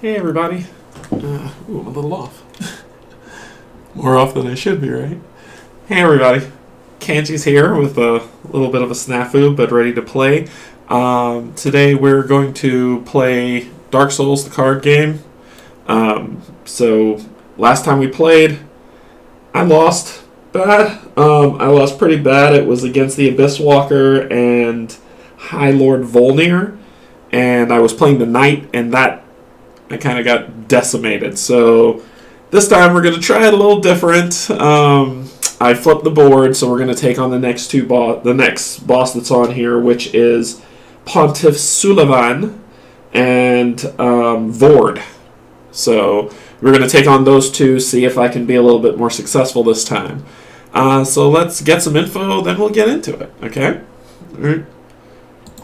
Hey everybody. Ooh, I'm a little off. More off than I should be, right? Hey everybody. Canje's here with a little bit of a snafu, but ready to play. Today we're going to play Dark Souls, the card game. So last time we played, I lost bad. I lost pretty bad. It was against the Abyss Walker and High Lord Volnir, and I was playing the Knight, and that I kind of got decimated. So this time we're going to try it a little different. I flipped the board, so we're going to take on the next the next boss that's on here, which is Pontiff Sulaimon and Vord. So we're going to take on those two, see if I can be a little bit more successful this time. So let's get some info, then we'll get into it, okay? All right.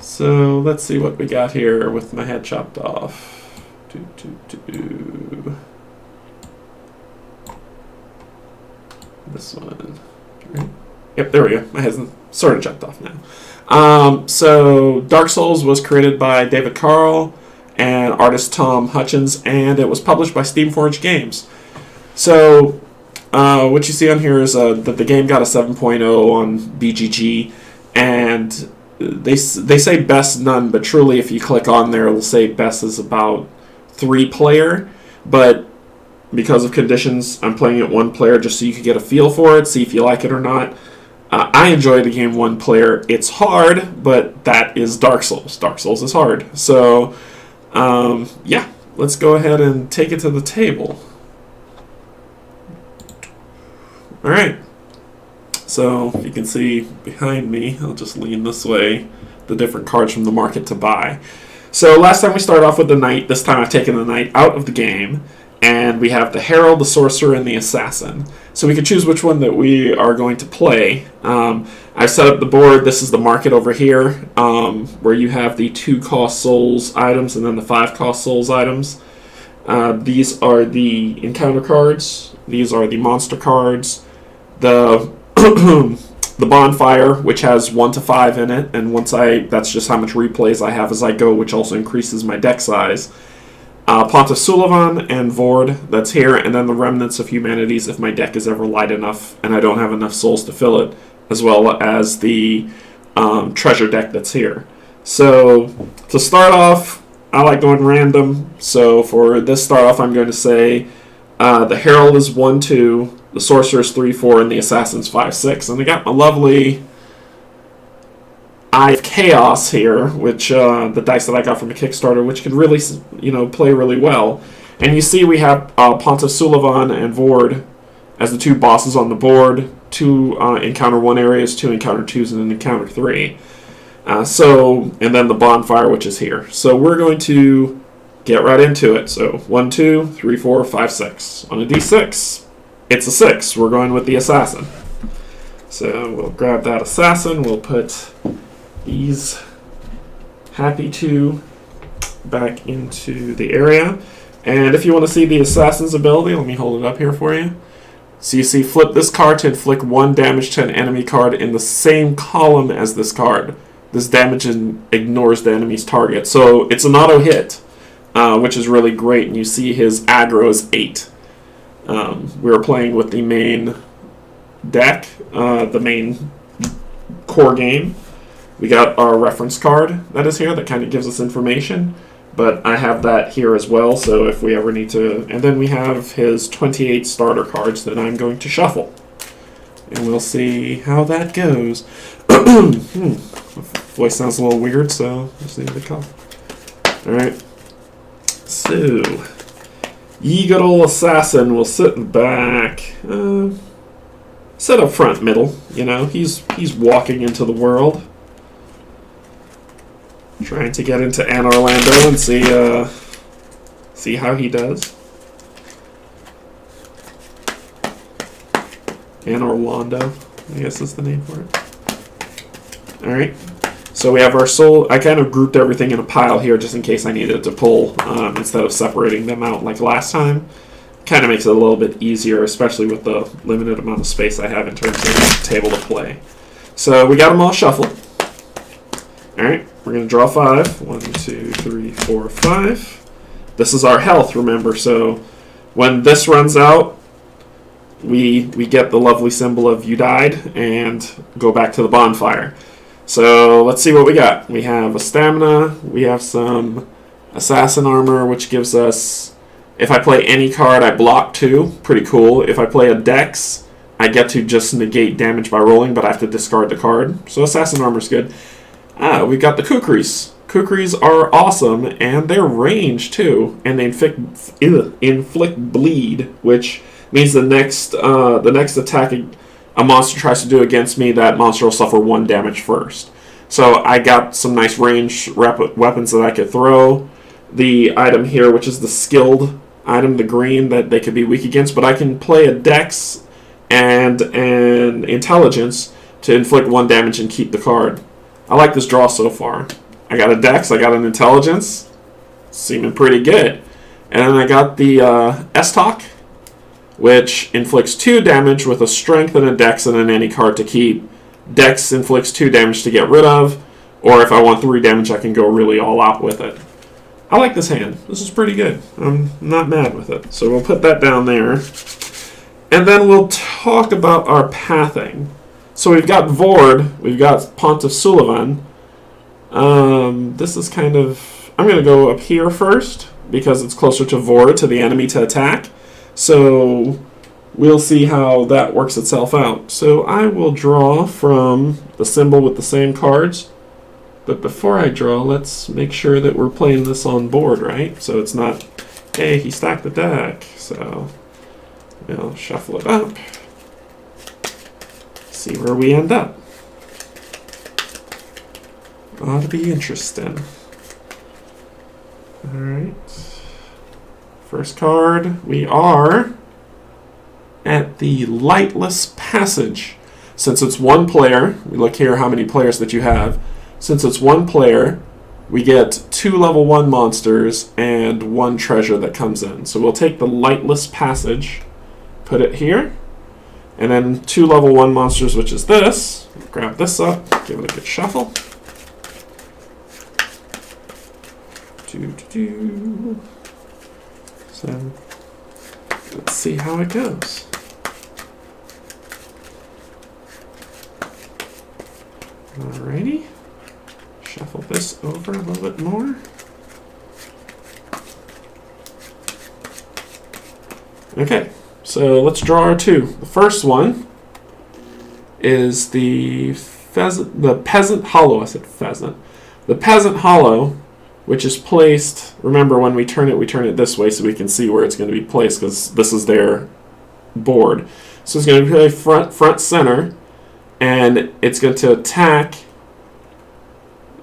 So let's see what we got here with my head chopped off. This one. Right. Yep, there we go. My head's sort of chopped off now. So Dark Souls was created by David Carl and artist Tom Hutchins, and it was published by Steamforged Games. So what you see on here is that the game got a 7.0 on BGG, and they say best none, but truly if you click on there, it'll say best is about 3-player, but because of conditions, I'm playing it 1-player just so you can get a feel for it, see if you like it or not. I enjoy the game 1-player. It's hard, but that is Dark Souls. Dark Souls is hard. So, yeah, let's go ahead and take it to the table. Alright. So, if you can see behind me, I'll just lean this way, the different cards from the market to buy. So last time we started off with the Knight. This time I've taken the Knight out of the game. And we have the Herald, the Sorcerer, and the Assassin. So we can choose which one that we are going to play. I've set up the board. This is the market over here, where you have the 2-cost souls items and then the 5-cost souls items. These are the encounter cards. These are the monster cards. The the bonfire, which has 1 to 5 in it, and that's just how much replays I have as I go, which also increases my deck size. Pontiff Sulaimon and Vord, that's here, and then the Remnants of Humanities if my deck is ever light enough and I don't have enough souls to fill it, as well as the treasure deck that's here. So, to start off, I like going random, so for this start off I'm going to say the Herald is 1-2, the Sorcerer is 3-4, and the Assassin's 5-6. And I got my lovely Eye of Chaos here, which the dice that I got from a Kickstarter, which can really, play really well. And you see we have Pontiff Sulaimon and Vord as the 2 bosses on the board. 2 encounter 1 areas, 2 encounter 2s, and an encounter 3. And then the bonfire, which is here. So we're going to get right into it. So 1, 2, 3, 4, 5, 6. On a d6. It's a 6. We're going with the Assassin. So we'll grab that Assassin. We'll put these happy 2 back into the area. And if you want to see the Assassin's ability, let me hold it up here for you. So you see, flip this card to inflict 1 damage to an enemy card in the same column as this card. This damage ignores the enemy's target. So it's an auto hit, which is really great. And you see his aggro is 8. We were playing with the main deck, the main core game. We got our reference card that is here that kind of gives us information, but I have that here as well, so if we ever need to... And then we have his 28 starter cards that I'm going to shuffle, and we'll see how that goes. Voice sounds a little weird, so just need to cough. Alright, so... Ye good old Assassin will sit in the back. Sit up front, middle. He's walking into the world. Trying to get into Anne Orlando and see how he does. Anne Orlando, I guess is the name for it. Alright. So we have our soul. I kind of grouped everything in a pile here just in case I needed to pull instead of separating them out like last time. Kind of makes it a little bit easier, especially with the limited amount of space I have in terms of table to play. So we got them all shuffled. Alright, we're going to draw 5. 1, 2, 3, 4, 5. this is our health, remember. So when this runs out, we get the lovely symbol of you died and go back to the bonfire. So let's see what we got. We have a stamina. We have some assassin armor, which gives us, if I play any card, I block 2. Pretty cool. If I play a dex, I get to just negate damage by rolling, but I have to discard the card. So assassin armor is good. We've got the kukris. Kukris are awesome, and they're ranged too, and they inflict bleed, which means the next attack a monster tries to do against me, that monster will suffer 1 damage first. So I got some nice ranged weapons that I could throw. The item here, which is the skilled item, the green, that they could be weak against, but I can play a dex and an intelligence to inflict 1 damage and keep the card. I like this draw so far. I got a dex, I got an intelligence, seeming pretty good. And then I got the S-Talk, which inflicts 2 damage with a strength and a dex and then any card to keep. Dex inflicts 2 damage to get rid of, or if I want 3 damage, I can go really all out with it. I like this hand. This is pretty good. I'm not mad with it. So we'll put that down there. And then we'll talk about our pathing. So we've got Vord, we've got Pontiff Sulaimon. This is kind of... I'm going to go up here first, because it's closer to Vord, to the enemy to attack. So we'll see how that works itself out. So I will draw from the symbol with the same cards. But before I draw, let's make sure that we're playing this on board, right? So it's not, hey, he stacked the deck. So we'll shuffle it up. See where we end up. Ought to be interesting. Alright. First card, we are at the Lightless Passage. Since it's 1 player, we look here how many players that you have. Since it's 1 player, we get 2 level 1 monsters and 1 treasure that comes in. So we'll take the Lightless Passage, put it here, and then 2 level 1 monsters, which is this. Grab this up, give it a good shuffle. So let's see how it goes. Alrighty. Shuffle this over a little bit more. Okay, so let's draw our 2. The first one is the Peasant Hollow. I said pheasant. The Peasant Hollow, which is placed, remember when we turn it this way so we can see where it's going to be placed, because this is their board. So it's going to be front center, and it's going to attack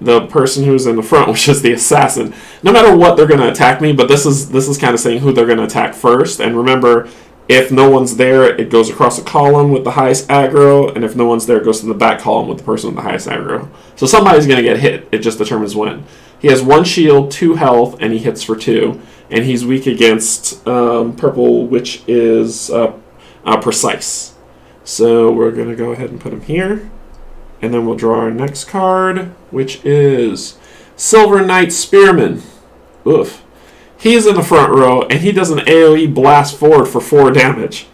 the person who's in the front, which is the assassin. No matter what, they're going to attack me, but this is kind of saying who they're going to attack first. And remember, if no one's there, it goes across a column with the highest aggro, and if no one's there, it goes to the back column with the person with the highest aggro. So somebody's going to get hit. It just determines when. He has 1 shield, 2 health, and he hits for 2. And he's weak against purple, which is precise. So we're going to go ahead and put him here. And then we'll draw our next card, which is Silver Knight Spearman. Oof. He's in the front row, and he does an AoE blast forward for 4 damage.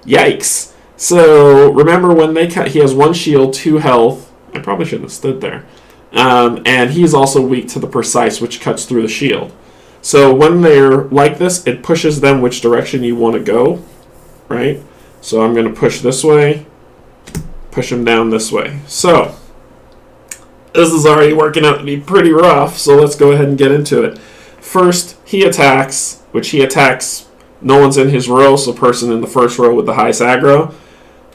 Yikes. So remember when he has 1 shield, 2 health. I probably shouldn't have stood there. And he's also weak to the precise, which cuts through the shield. So when they're like this, it pushes them which direction you want to go, right? So I'm going to push this way, push him down this way. So this is already working out to be pretty rough, so let's go ahead and get into it. First, he attacks, which he attacks, no one's in his row, so person in the first row with the highest aggro.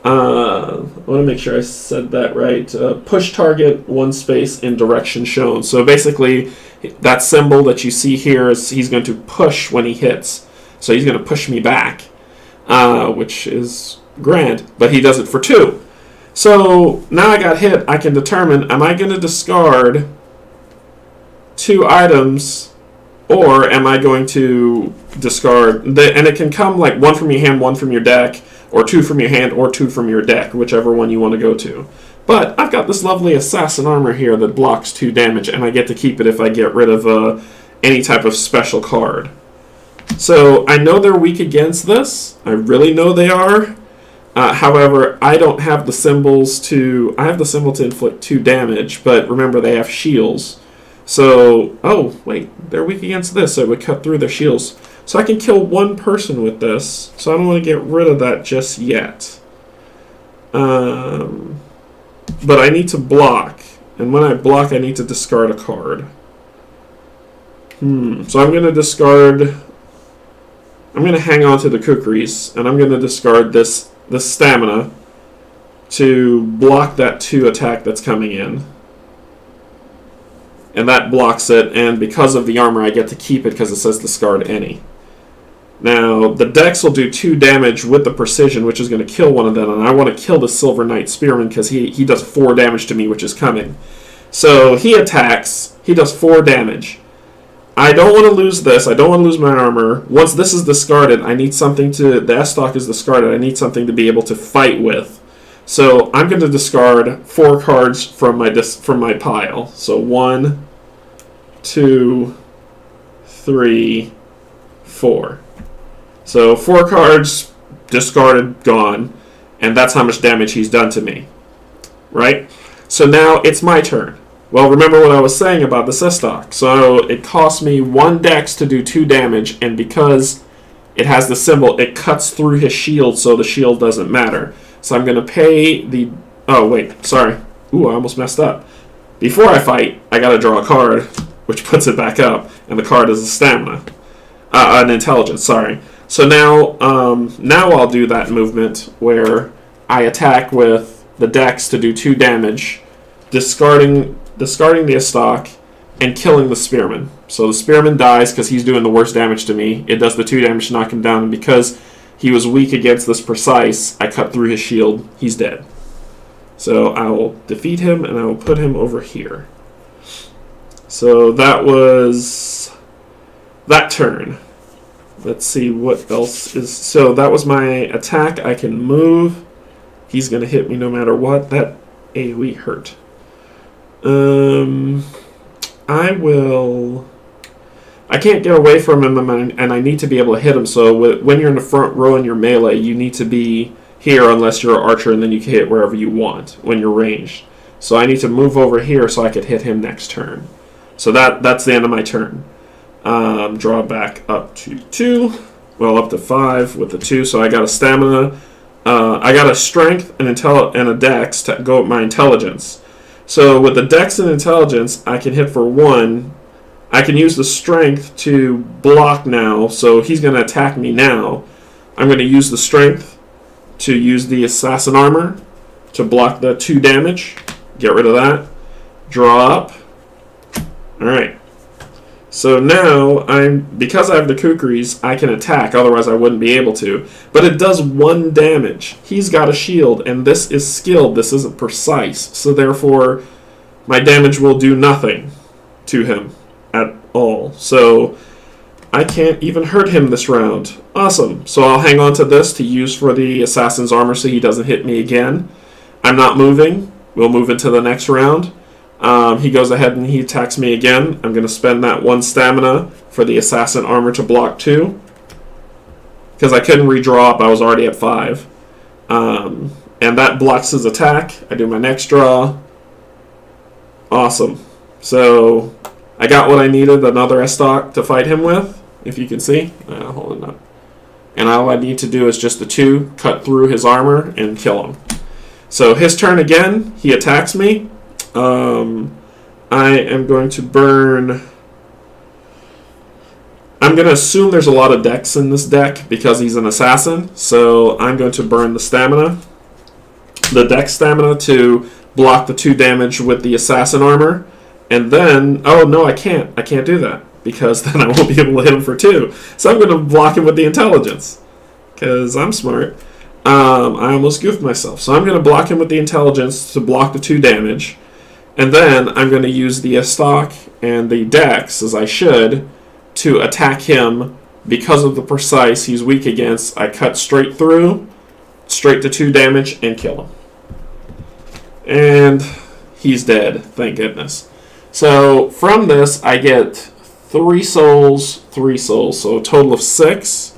I want to make sure I said that right. Push target 1 space in direction shown. So basically, that symbol that you see here is he's going to push when he hits. So he's going to push me back, which is grand. But he does it for 2. So now I got hit. I can determine, am I going to discard 2 items, or am I going to discard... and it can come like 1 from your hand, 1 from your deck, or 2 from your hand, or 2 from your deck, whichever one you want to go to. But I've got this lovely assassin armor here that blocks 2 damage, and I get to keep it if I get rid of any type of special card. So I know they're weak against this. I really know they are. However, I don't have the symbols to... I have the symbol to inflict 2 damage, but remember they have shields. So, oh, wait, they're weak against this, so it would cut through their shields. So I can kill 1 person with this, so I don't want to get rid of that just yet. But I need to block, and when I block, I need to discard a card. So I'm going to discard... I'm going to hang on to the kukris, and I'm going to discard this stamina to block that 2 attack that's coming in. And that blocks it, and because of the armor, I get to keep it because it says discard any. Now, the Dex will do 2 damage with the precision, which is going to kill one of them, and I want to kill the Silver Knight Spearman because he does 4 damage to me, which is coming. So he attacks, he does 4 damage. I don't want to lose this, I don't want to lose my armor. Once this is discarded, I need something to... The S-Stock is discarded, I need something to be able to fight with. So I'm going to discard 4 cards from my pile. So 1, 2, 3, 4. So 4 cards discarded, gone, and that's how much damage he's done to me. Right? So now it's my turn. Well, remember what I was saying about the S-Stock. So it costs me 1 Dex to do 2 damage, and because it has the symbol, it cuts through his shield, so the shield doesn't matter. So I'm going to pay the... Oh, wait, sorry. Ooh, I almost messed up. Before I fight, I got to draw a card, which puts it back up, and the card is a stamina. An intelligence, sorry. So now I'll do that movement where I attack with the Dex to do 2 damage, discarding the S-Stock and killing the Spearman. So the Spearman dies because he's doing the worst damage to me. It does the 2 damage to knock him down, and because he was weak against this precise, I cut through his shield. He's dead. So I will defeat him, and I will put him over here. So that was that turn. Let's see what else is... So that was my attack. I can move. He's going to hit me no matter what. That AoE hurt. I can't get away from him, and I need to be able to hit him. So when you're in the front row in your melee, you need to be here unless you're an archer, and then you can hit wherever you want when you're ranged. So I need to move over here so I could hit him next turn. So that's the end of my turn. Draw back up to 2. Well, up to 5 with the 2. So I got a stamina. I got a strength and a dex to go with my intelligence. So with the dex and intelligence, I can hit for 1. I can use the strength to block now. So he's going to attack me now. I'm going to use the strength to use the assassin armor to block the 2 damage. Get rid of that. Draw up. Alright. So now, because I have the kukris, I can attack, otherwise I wouldn't be able to. But it does 1 damage. He's got a shield, and this is skilled, this isn't precise. So therefore, my damage will do nothing to him at all. So, I can't even hurt him this round. Awesome. So I'll hang on to this to use for the assassin's armor so he doesn't hit me again. I'm not moving. We'll move into the next round. He goes ahead and he attacks me again. I'm going to spend that 1 stamina for the assassin armor to block 2. Because I couldn't redraw up. I was already at 5. And that blocks his attack. I do my next draw. Awesome. So I got what I needed, another S-Stock to fight him with, if you can see. Hold on up. And all I need to do is just the 2, cut through his armor, and kill him. So his turn again. He attacks me. I am going to burn... I'm going to assume there's a lot of dex in this deck because he's an assassin. So I'm going to burn the stamina. The dex stamina to block the 2 damage with the assassin armor. And then... Oh, no, I can't. I can't do that because then I won't be able to hit him for 2. So I'm going to block him with the intelligence because I'm smart. I almost goofed myself. So I'm going to block him with the intelligence to block the 2 damage. And then I'm going to use the S-Stock and the dex, as I should, to attack him because of the precise he's weak against. I cut straight through, straight to 2 damage, and kill him. And he's dead, thank goodness. So from this, I get 3 souls, 3 souls. So a total of 6.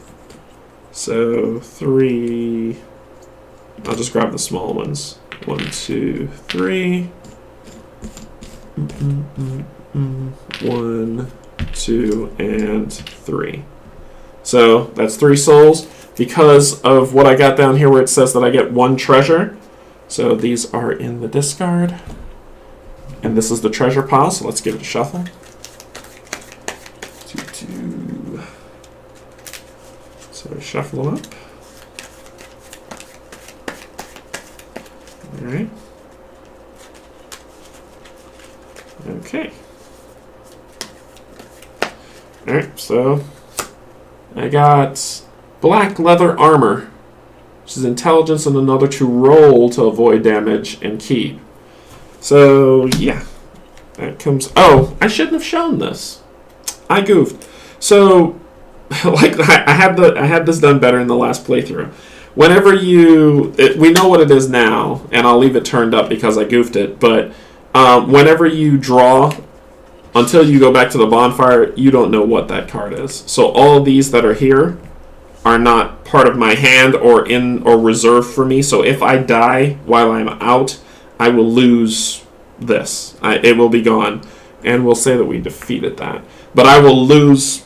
So 3. I'll just grab the small ones. 1, 2, 3. 1, 2, and 3. So that's 3 souls. Because of what I got down here where it says that I get 1 treasure. So these are in the discard. And this is the treasure pile, so let's give it a shuffle. 2, 2. So shuffle them up. Alright. Okay. Alright, so I got black leather armor, which is intelligence and another to roll to avoid damage and keep. So yeah, that comes. Oh, I shouldn't have shown this. I goofed. So, like I had this done better in the last playthrough. Whenever we know what it is now, and I'll leave it turned up because I goofed it. But whenever you draw, until you go back to the bonfire, you don't know what that card is. So all of these that are here are not part of my hand or reserved for me. So if I die while I'm out, I will lose this. It will be gone. And we'll say that we defeated that. But I will lose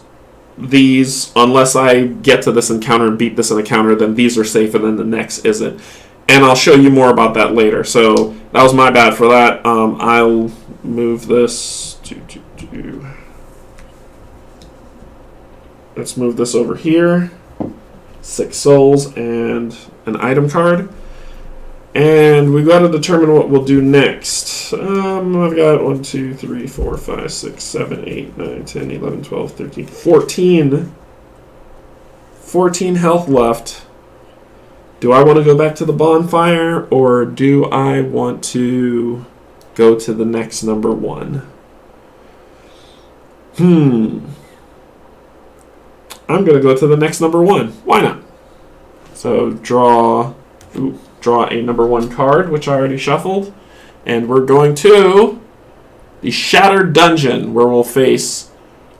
these unless I get to this encounter and beat this encounter. Then these are safe and then the next isn't. And I'll show you more about that later. So that was my bad for that. I'll move this to... Let's move this over here. 6 souls and an item card. And we've got to determine what we'll do next. I've got 1, 2, 3, 4, 5, 6, 7, 8, 9, 10, 11, 12, 13, 14. 14 health left. Do I want to go back to the bonfire or do I want to go to the next number 1? I'm going to go to the next number 1. Why not? So draw a number 1 card, which I already shuffled. And we're going to the Shattered Dungeon, where we'll face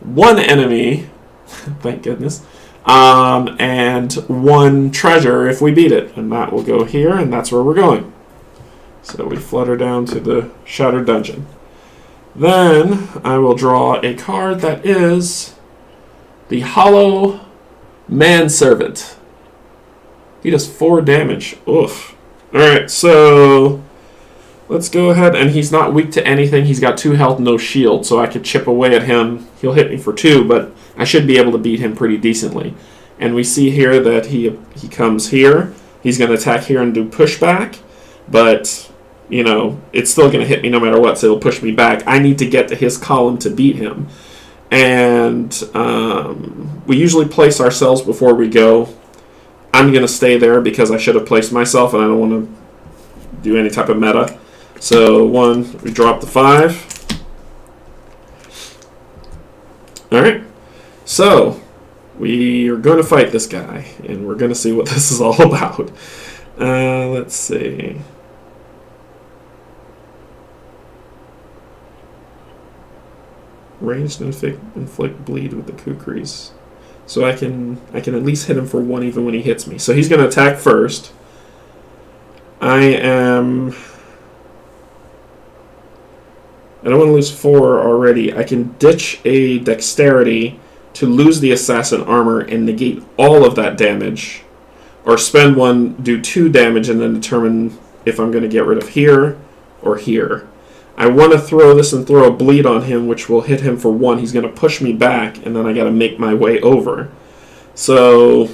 1 enemy, thank goodness, and 1 treasure if we beat it. And that will go here, and that's where we're going. So we flutter down to the Shattered Dungeon. Then I will draw a card that is the Hollow Manservant. He does 4 damage. Oof. Alright, so let's go ahead. And he's not weak to anything. He's got 2 health, no shield. So I could chip away at him. He'll hit me for 2, but I should be able to beat him pretty decently. And we see here that he comes here. He's going to attack here and do pushback. But, you know, it's still going to hit me no matter what. So it'll push me back. I need to get to his column to beat him. And we usually place ourselves before we go. I'm going to stay there because I should have placed myself and I don't want to do any type of meta. So, 1, we drop the 5. Alright. So, we are going to fight this guy. And we're going to see what this is all about. Let's see. Ranged inflict bleed with the kukris. So I can at least hit him for 1 even when he hits me. So he's going to attack first. I don't want to lose 4 already. I can ditch a dexterity to lose the assassin armor and negate all of that damage. Or spend 1, do 2 damage, and then determine if I'm going to get rid of here or here. I want to throw this and throw a bleed on him, which will hit him for 1. He's going to push me back, and then I got to make my way over. So,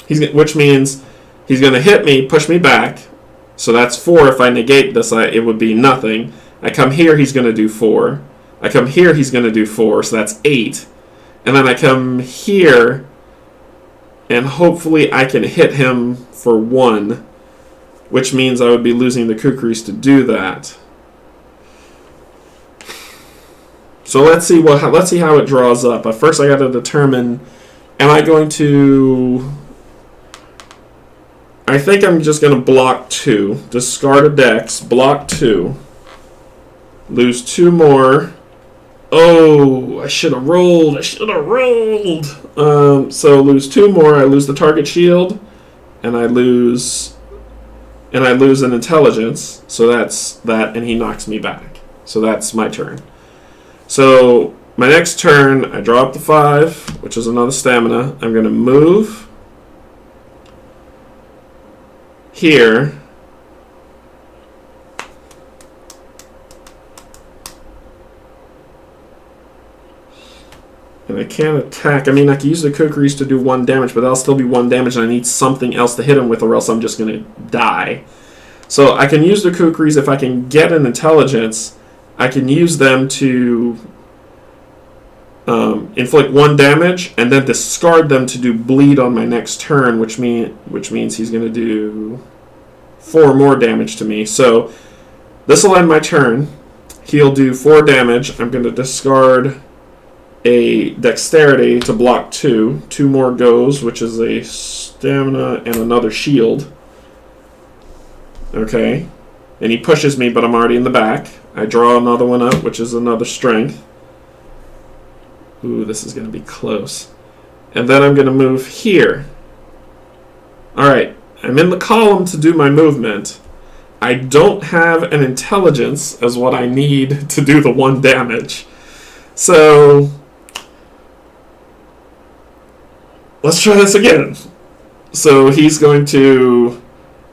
which means he's going to hit me, push me back. So that's 4. If I negate this, it would be nothing. I come here, he's going to do 4. I come here, he's going to do 4. So that's 8. And then I come here, and hopefully I can hit him for 1, which means I would be losing the kukris to do that. So let's see how it draws up. But first I got to determine, am I going to... I think I'm just going to block 2. Discard a dex, block 2. Lose 2 more. Oh, I should have rolled. I should have rolled. So lose 2 more. I lose the target shield, and I lose an intelligence. So that's that, and he knocks me back. So that's my turn. So my next turn, I draw up the 5, which is another stamina. I'm going to move here. And I can't attack. I mean, I can use the kukris to do 1 damage, but that'll still be 1 damage, and I need something else to hit him with, or else I'm just going to die. So I can use the kukris if I can get an intelligence. I can use them to inflict 1 damage, and then discard them to do bleed on my next turn, which means he's going to do 4 more damage to me. So this will end my turn. He'll do 4 damage. I'm going to discard a dexterity to block 2. 2 more goes, which is a stamina and another shield. Okay. And he pushes me, but I'm already in the back. I draw another one up, which is another strength. Ooh, this is going to be close. And then I'm going to move here. Alright, I'm in the column to do my movement. I don't have an intelligence as what I need to do the 1 damage. So let's try this again. So he's going to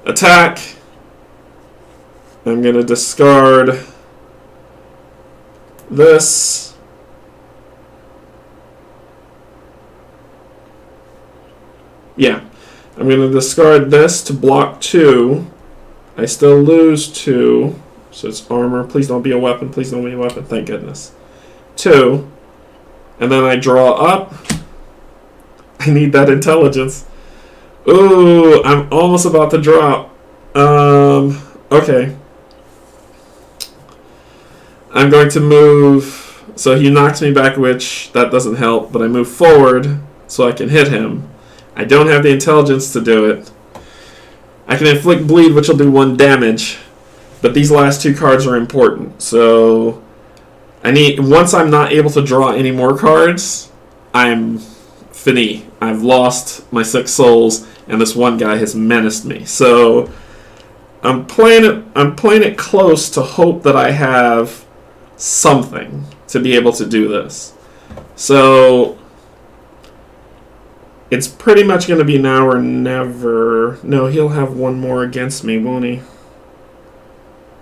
attack. I'm going to discard this. Yeah. I'm going to discard this to block 2. I still lose 2. So it's armor. Please don't be a weapon. Please don't be a weapon. Thank goodness. 2. And then I draw up. I need that intelligence. Ooh, I'm almost about to drop. Okay. I'm going to move. So he knocks me back, which that doesn't help. But I move forward so I can hit him. I don't have the intelligence to do it. I can inflict bleed, which will do 1 damage. But these last 2 cards are important. So once I'm not able to draw any more cards, I'm fini. I've lost my 6 souls, and this one guy has menaced me. So I'm playing it close to hope that I have something to be able to do this. So it's pretty much going to be now or never. No, he'll have 1 more against me, won't he?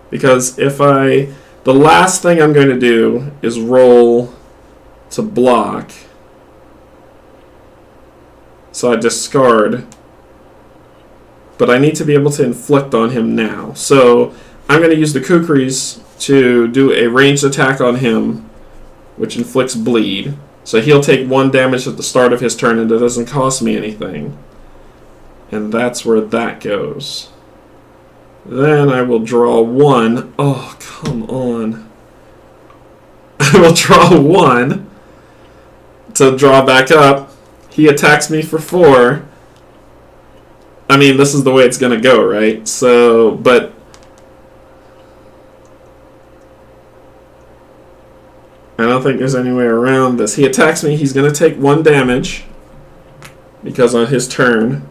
Because the last thing I'm going to do is roll to block. So I discard. But I need to be able to inflict on him now. So I'm going to use the kukris to do a ranged attack on him, which inflicts bleed. So he'll take 1 damage at the start of his turn, and it doesn't cost me anything. And that's where that goes. Then I will draw 1. Oh, come on. I will draw 1 to draw back up. He attacks me for 4. I mean, this is the way it's going to go, right? So, but I don't think there's any way around this. He attacks me. He's going to take 1 damage because on his turn.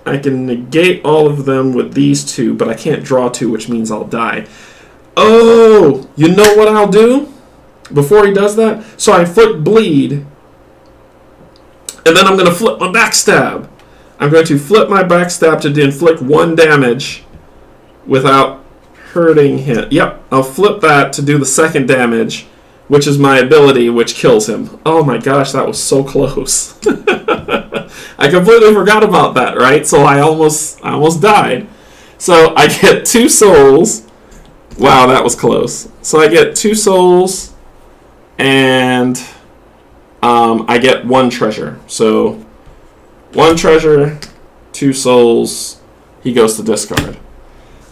I can negate all of them with these 2, but I can't draw 2, which means I'll die. Oh, you know what I'll do before he does that? So I inflict bleed, and then I'm going to flip my backstab. I'm going to flip my backstab to inflict 1 damage without hurting him. Yep, I'll flip that to do the 2nd damage, which is my ability, which kills him. Oh my gosh, that was so close. I completely forgot about that, right? So I almost died. So I get 2 souls. Wow, that was close. So I get 2 souls, and I get 1 treasure. So 1 treasure, 2 souls. He goes to discard.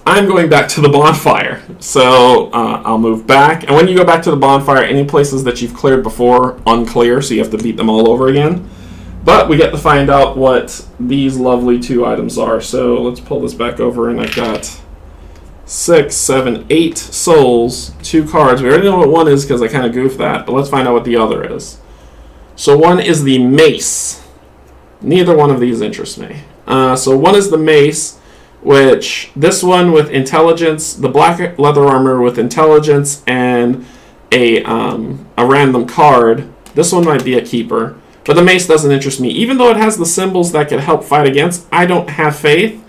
I'm going back to the bonfire. So I'll move back. And when you go back to the bonfire, any places that you've cleared before, unclear, so you have to beat them all over again. But we get to find out what these lovely 2 items are. So let's pull this back over, and I've got 6, 7, 8 souls, 2 cards. We already know what one is because I kind of goofed that, but let's find out what the other is. So one is the mace. Neither one of these interests me. So one is the mace, which this one with intelligence, the black leather armor with intelligence and a random card. This one might be a keeper, but the mace doesn't interest me. Even though it has the symbols that could help fight against, I don't have faith.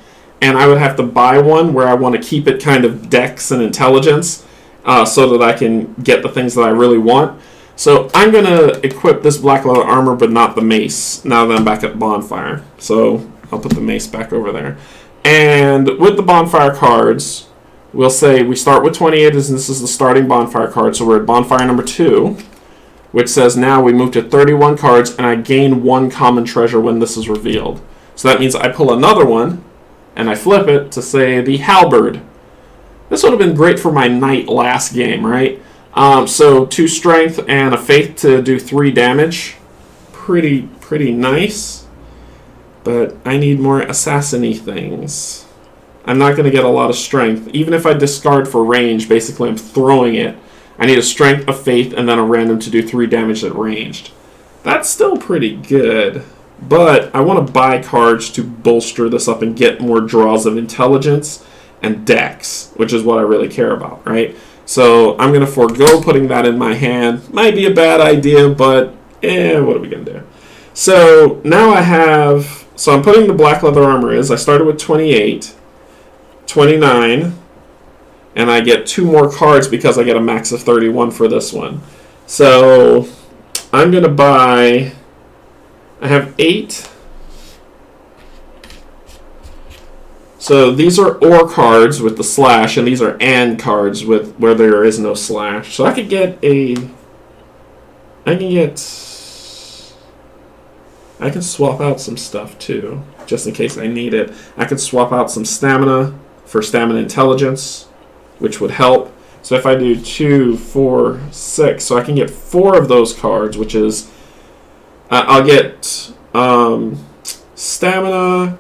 And I would have to buy one where I want to keep it kind of dex and intelligence so that I can get the things that I really want. So I'm going to equip this black leather armor, but not the mace, now that I'm back at bonfire. So I'll put the mace back over there. And with the bonfire cards, we'll say we start with 28, as this is the starting bonfire card. So we're at bonfire number 2, which says now we move to 31 cards, and I gain 1 common treasure when this is revealed. So that means I pull another one, and I flip it to say the halberd. This would have been great for my knight last game, right? So 2 strength and a faith to do 3 damage. Pretty nice. But I need more assassin-y things. I'm not going to get a lot of strength. Even if I discard for range, basically I'm throwing it. I need a strength, a faith, and then a random to do 3 damage at ranged. That's still pretty good. But I want to buy cards to bolster this up and get more draws of intelligence and dex, which is what I really care about, right? So I'm going to forego putting that in my hand. Might be a bad idea, but what are we going to do? So now I have... So I'm putting the black leather armor is. I started with 28, 29, and I get 2 more cards because I get a max of 31 for this one. So I'm going to buy... I have 8. So these are or cards with the slash, and these are and cards with where there is no slash. So I could get I can swap out some stuff too, just in case I need it. I could swap out some stamina for stamina intelligence, which would help. So if I do 2, 4, 6, so I can get 4 of those cards, which is I'll get stamina,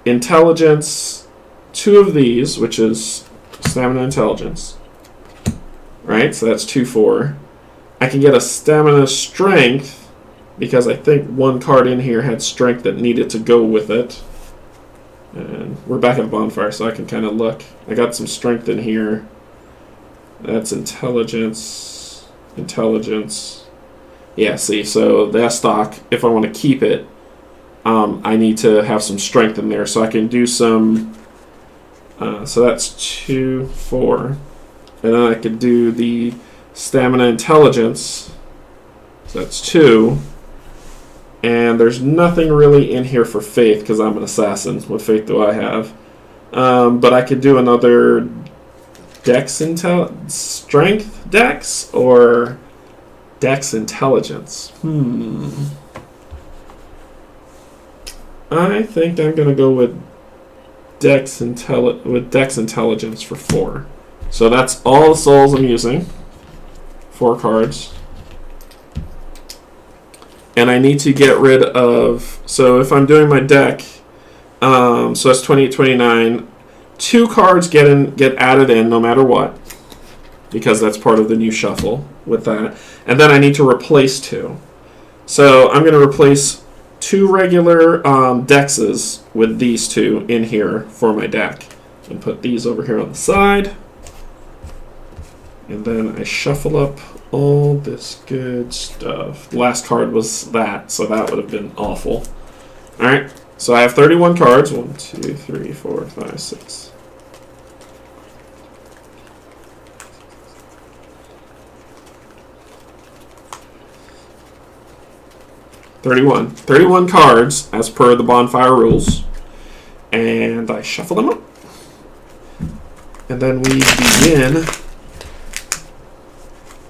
intelligence, 2 of these, which is stamina, intelligence. Right, so that's 2, 4. I can get a stamina, strength, because I think 1 card in here had strength that needed to go with it. And we're back at bonfire, so I can kind of look. I got some strength in here. That's intelligence, intelligence. Yeah, see, so that stock, if I want to keep it, I need to have some strength in there. So I can do some, so that's 2, 4. And then I could do the stamina intelligence. So that's 2. And there's nothing really in here for faith because I'm an assassin. What faith do I have? But I could do another dex strength dex or... Dex intelligence. I think I'm gonna go with Dex intelligence for 4. So that's all the souls I'm using. 4 cards. And I need to get rid of... So if I'm doing my deck, so that's 28, 29. 2 cards get added in no matter what, because that's part of the new shuffle with that. And then I need to replace 2. So I'm going to replace 2 regular dexes with these 2 in here for my deck. And put these over here on the side. And then I shuffle up all this good stuff. The last card was that, so that would have been awful. Alright, so I have 31 cards. 1, 2, 3, 4, 5, 6. Thirty-one cards as per the bonfire rules. And I shuffle them up. And then we begin.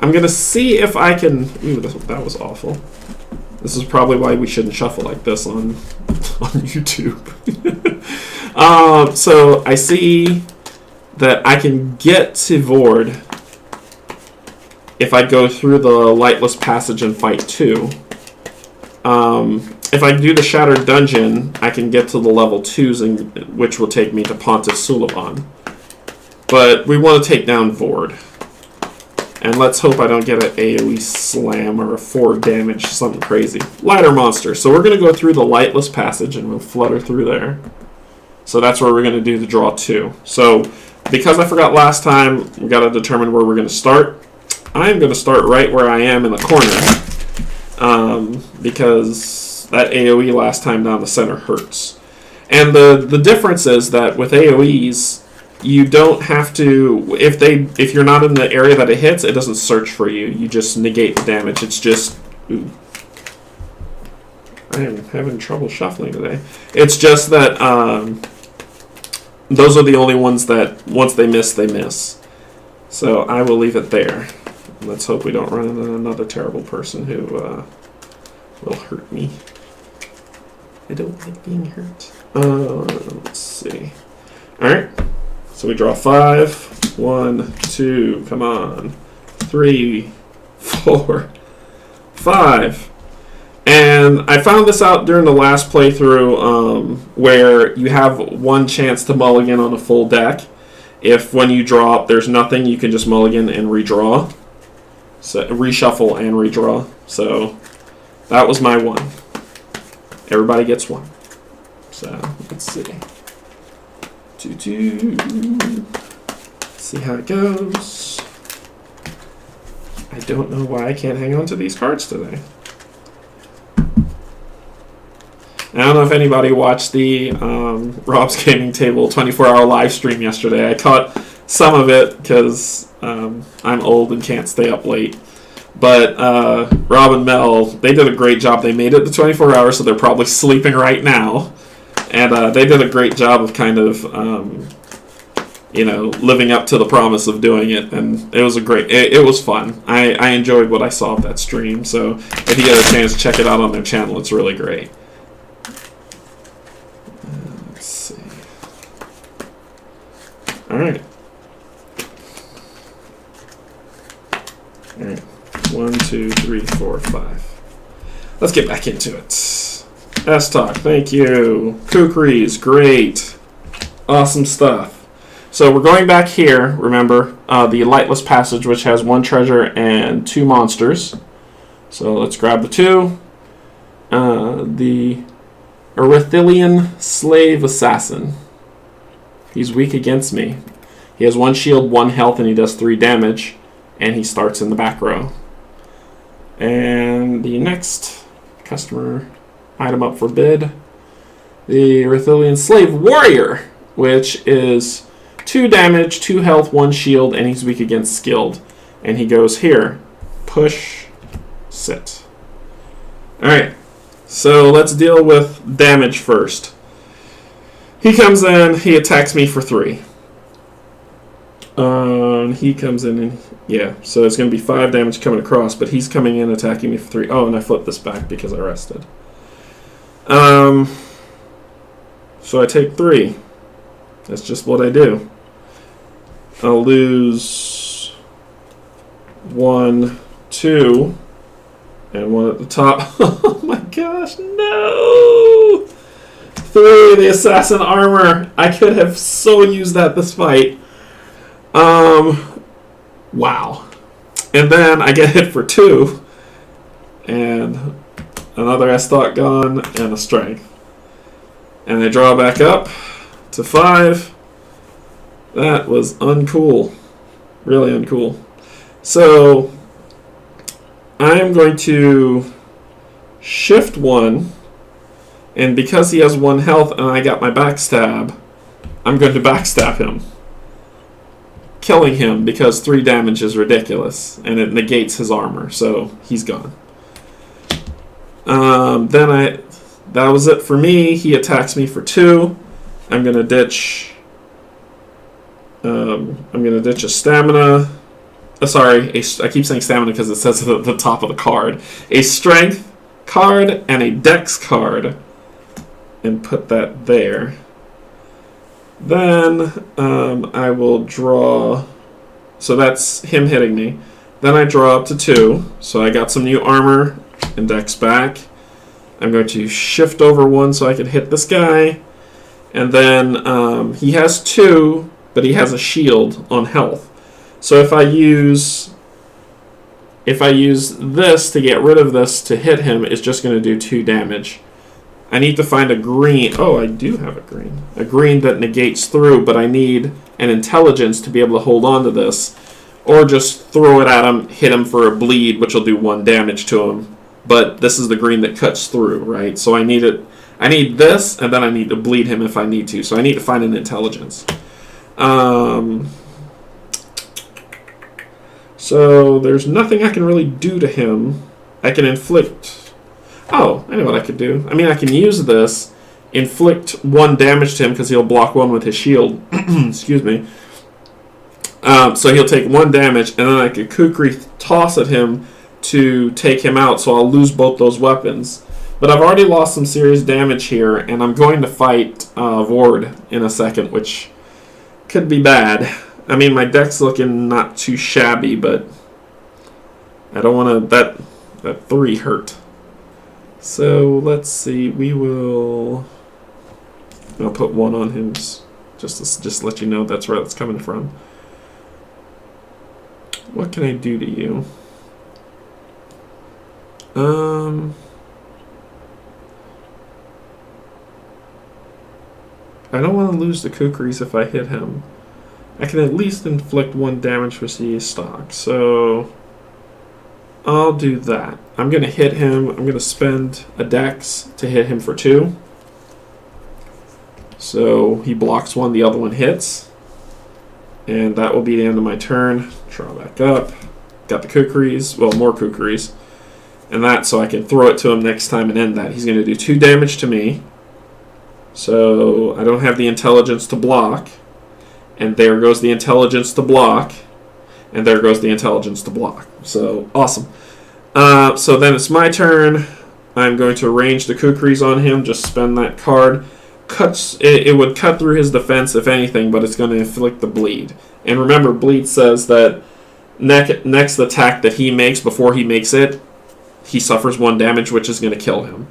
I'm going to see if I can... Ooh, that was awful. This is probably why we shouldn't shuffle like this on YouTube. So I see that I can get to Vord if I go through the Lightless Passage and fight 2. If I do the Shattered Dungeon, I can get to the level 2s, which will take me to Pontiff Sulaimon. But we want to take down Vord. And let's hope I don't get an AoE slam or a 4 damage, something crazy. Ladder monster. So we're going to go through the lightless passage and we'll flutter through there. So that's where we're going to do the draw 2. So because I forgot last time, we got to determine where we're going to start. I'm going to start right where I am in the corner. Because that AoE last time down the center hurts. And the difference is that with AoEs, you don't have to, if you're not in the area that it hits, it doesn't search for you. You just negate the damage. It's just, ooh. I am having trouble shuffling today. It's just that those are the only ones that once they miss, they miss. So I will leave it there. Let's hope we don't run into another terrible person who will hurt me. I don't like being hurt. Let's see. Alright. So we draw 5. 1, 2, come on. 3, 4, 5. And I found this out during the last playthrough where you have one chance to mulligan on a full deck. If when you draw up there's nothing, you can just mulligan and redraw. So reshuffle and redraw. So that was my one. Everybody gets one. So let's see. 2, 2. Let's see how it goes. I don't know why I can't hang on to these cards today. I don't know if anybody watched the Rob's Gaming Table 24-hour live stream yesterday. I caught some of it because I'm old and can't stay up late. But Rob and Mel, they did a great job. They made it to 24 hours, so they're probably sleeping right now. And they did a great job of kind of, living up to the promise of doing it. And it was it was fun. I enjoyed what I saw of that stream. So if you get a chance, check it out on their channel. It's really great. Let's see. All right. 1, 2, 3, 4, 5. Let's get back into it. S-Talk, thank you. Kukris, great. Awesome stuff. So we're going back here, remember, the Lightless Passage, which has 1 treasure and 2 monsters. So let's grab the 2. The Erythilian Slave Assassin. He's weak against me. He has 1 shield, 1 health, and he does 3 damage. And he starts in the back row. And the next customer item up for bid, the Erythilian Slave Warrior, which is 2 damage, 2 health, 1 shield, and he's weak against skilled. And he goes here. Push, sit. Alright, so let's deal with damage first. He comes in, he attacks me for 3. He comes in and, yeah, so it's going to be 5 damage coming across, but he's coming in attacking me for 3. Oh, and I flipped this back because I rested. So I take 3. That's just what I do. I'll lose 1, 2, and 1 at the top. Oh my gosh, no! 3, the assassin armor. I could have so used that this fight. Wow. And then I get hit for 2. And another S-Thought gone and a strength. And I draw back up to 5. That was uncool. Really uncool. So I am going to shift 1. And because he has 1 health and I got my backstab, I'm going to backstab him. Killing him because 3 damage is ridiculous and it negates his armor, so he's gone. That was it for me. He attacks me for 2. I'm gonna ditch a stamina. I keep saying stamina because it says it at the top of the card. A strength card and a dex card, and put that there. Then I will draw, so that's him hitting me. Then I draw up to 2, so I got some new armor and dex back. I'm going to shift over 1 so I can hit this guy. And then he has 2, but he has a shield on health. So if I use this to get rid of this to hit him, it's just going to do 2 damage. I need to find a green. Oh, I do have a green. A green that negates through, but I need an intelligence to be able to hold on to this. Or just throw it at him, hit him for a bleed, which will do 1 damage to him. But this is the green that cuts through, right? So I need it. I need this, and then I need to bleed him if I need to. So I need to find an intelligence. So there's nothing I can really do to him. I can inflict. Oh, I know what I could do. I mean, I can use this, inflict 1 damage to him because he'll block 1 with his shield. Excuse me. So he'll take 1 damage, and then I could kukri toss at him to take him out, so I'll lose both those weapons. But I've already lost some serious damage here, and I'm going to fight Ward in a second, which could be bad. I mean, my deck's looking not too shabby, but I don't want to... That 3 hurt. So let's see. I'll put 1 on him just let you know that's where that's coming from. What can I do to you? I don't want to lose the kukris if I hit him. I can at least inflict 1 damage for CA stock, so I'll do that. I'm going to hit him. I'm going to spend a dex to hit him for 2. So he blocks 1, the other one hits. And that will be the end of my turn. Draw back up. Got the kukris. Well, more kukris. And that, so I can throw it to him next time and end that. He's going to do 2 damage to me. So I don't have the intelligence to block. And there goes the intelligence to block. And there goes the intelligence to block. So, awesome. So then it's my turn. I'm going to arrange the kukris on him. Just spend that card. It would cut through his defense, if anything, but it's going to inflict the bleed. And remember, bleed says that next attack that he makes, before he makes it, he suffers 1 damage, which is going to kill him.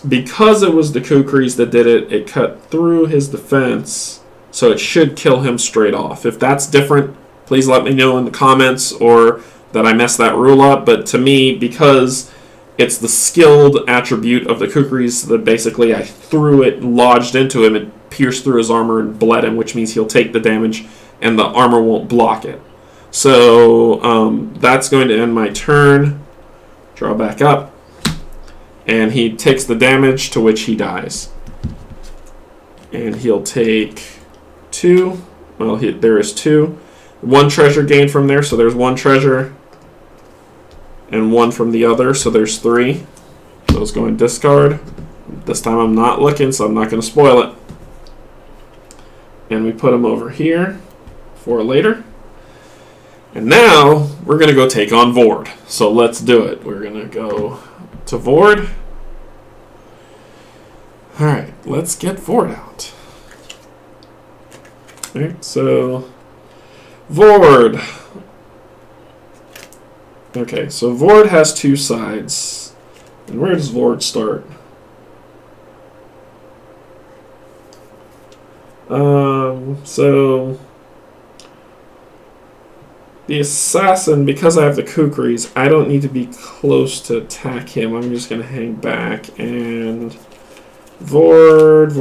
Because it was the kukris that did it, it cut through his defense, so it should kill him straight off. If that's different, please let me know in the comments, or that I messed that rule up. But to me, because it's the skilled attribute of the kukris that basically I threw it, lodged into him, it pierced through his armor and bled him, which means he'll take the damage and the armor won't block it. So that's going to end my turn. Draw back up. And he takes the damage, to which he dies. And he'll take 2. Well, there is 2. 1 treasure gained from there, so there's 1 treasure. And 1 from the other, so there's 3. Those go in discard. This time I'm not looking, so I'm not going to spoil it. And we put them over here for later. And now we're going to go take on Vord. So let's do it. We're going to go to Vord. Alright, let's get Vord out. Alright, so Vord. Okay, so Vord has 2 sides. And where does Vord start? So the assassin, because I have the kukris, I don't need to be close to attack him. I'm just going to hang back and Vord.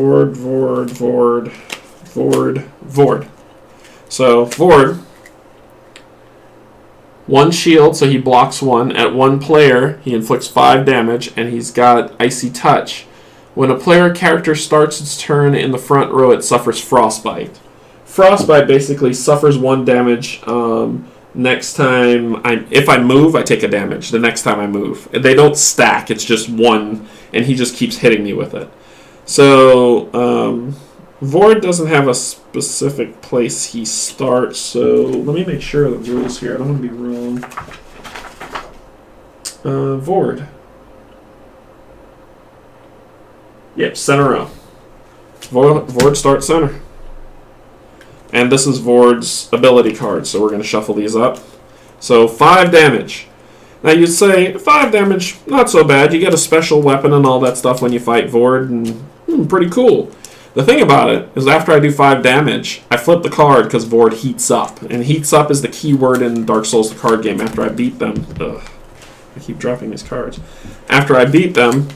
So Vord, 1 shield, so he blocks 1. At 1 player, he inflicts 5 damage, and he's got Icy Touch. When a player character starts its turn in the front row, it suffers Frostbite. Frostbite basically suffers 1 damage. Next time, if I move, I take a damage. The next time I move. They don't stack, it's just 1, and he just keeps hitting me with it. So, Vord doesn't have a specific place he starts, so let me make sure of the rules here. I don't want to be wrong. Vord. Yep, center row. Vord starts center. And this is Vord's ability card, so we're going to shuffle these up. So 5 damage. Now you'd say, 5 damage, not so bad. You get a special weapon and all that stuff when you fight Vord, and pretty cool. The thing about it is after I do 5 damage, I flip the card because Vord heats up. And heats up is the key word in Dark Souls, the card game, after I beat them. Ugh, I keep dropping these cards. After I beat them,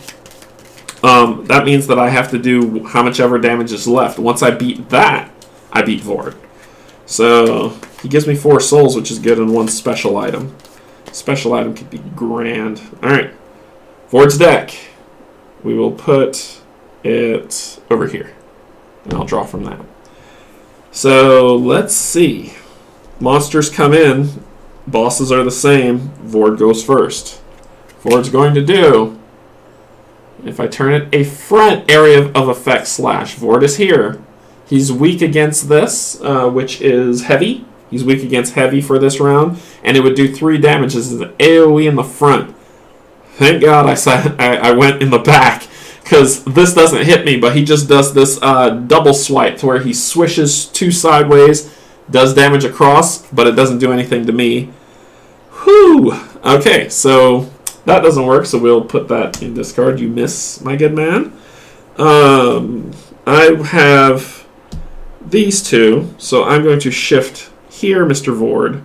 that means that I have to do how much ever damage is left. Once I beat that, I beat Vord. So he gives me 4 souls, which is good, and 1 special item. Special item could be grand. Alright. Vord's deck. We will put it over here. And I'll draw from that. So let's see. Monsters come in. Bosses are the same. Vord goes first. Vord's going to do, if I turn it a front area of effect slash, Vord is here. He's weak against this, which is heavy. He's weak against heavy for this round. And it would do 3 damage. This is an AoE in the front. Thank God I went in the back. Because this doesn't hit me, but he just does this double swipe to where he swishes 2 sideways, does damage across, but it doesn't do anything to me. Whew! Okay, so that doesn't work, so we'll put that in discard. You miss, my good man. I have these 2, so I'm going to shift here, Mr. Vord.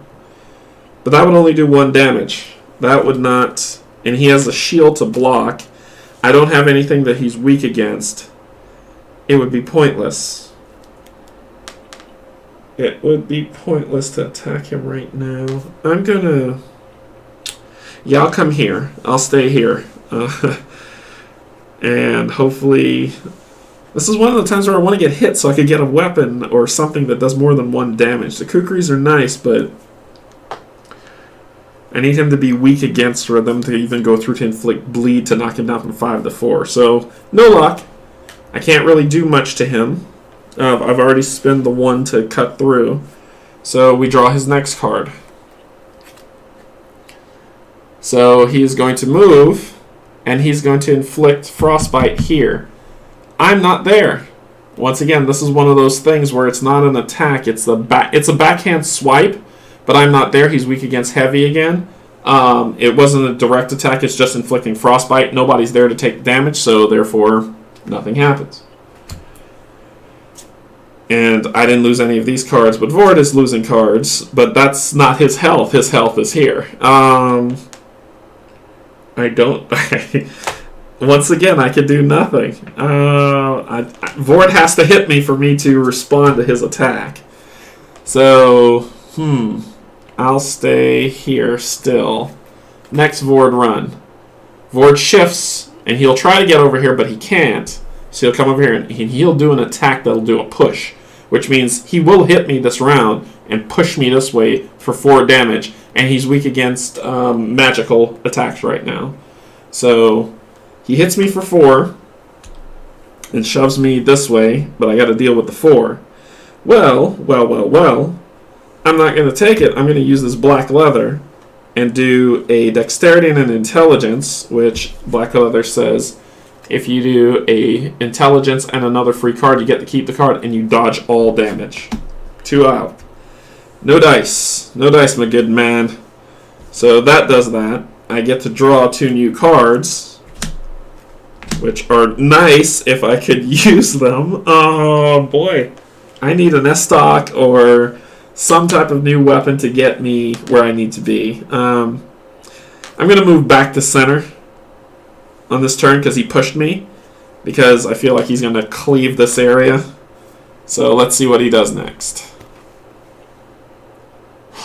But that would only do 1 damage. That would not... And he has a shield to block. I don't have anything that he's weak against. It would be pointless. It would be pointless to attack him right now. I'm gonna... Yeah, I'll come here. I'll stay here. And hopefully... This is one of the times where I want to get hit so I could get a weapon or something that does more than 1 damage. The kukris are nice, but... I need him to be weak against for them to even go through to inflict bleed to knock him down from 5 to 4. So, no luck. I can't really do much to him. I've already spent the 1 to cut through. So, we draw his next card. So, he's going to move, and he's going to inflict Frostbite here. I'm not there. Once again, this is one of those things where it's not an attack. It's a backhand swipe. But I'm not there. He's weak against heavy again. It wasn't a direct attack. It's just inflicting Frostbite. Nobody's there to take damage, so therefore nothing happens. And I didn't lose any of these cards, but Vord is losing cards. But that's not his health. His health is here. I don't... Once again, I could do nothing. Vord has to hit me for me to respond to his attack. So... I'll stay here still. Next Vord run. Vord shifts, and he'll try to get over here, but he can't. So he'll come over here, and he'll do an attack that'll do a push. Which means he will hit me this round and push me this way for 4 damage. And he's weak against magical attacks right now. So he hits me for 4 and shoves me this way, but I got to deal with the 4. Well. I'm not going to take it. I'm going to use this black leather and do a dexterity and an intelligence, which black leather says if you do a intelligence and another free card, you get to keep the card and you dodge all damage. 2 out. No dice. No dice, my good man. So that does that. I get to draw 2 new cards, which are nice if I could use them. Oh, boy. I need an S-Stock or... some type of new weapon to get me where I need to be. I'm going to move back to center on this turn because he pushed me. Because I feel like he's going to cleave this area. So let's see what he does next.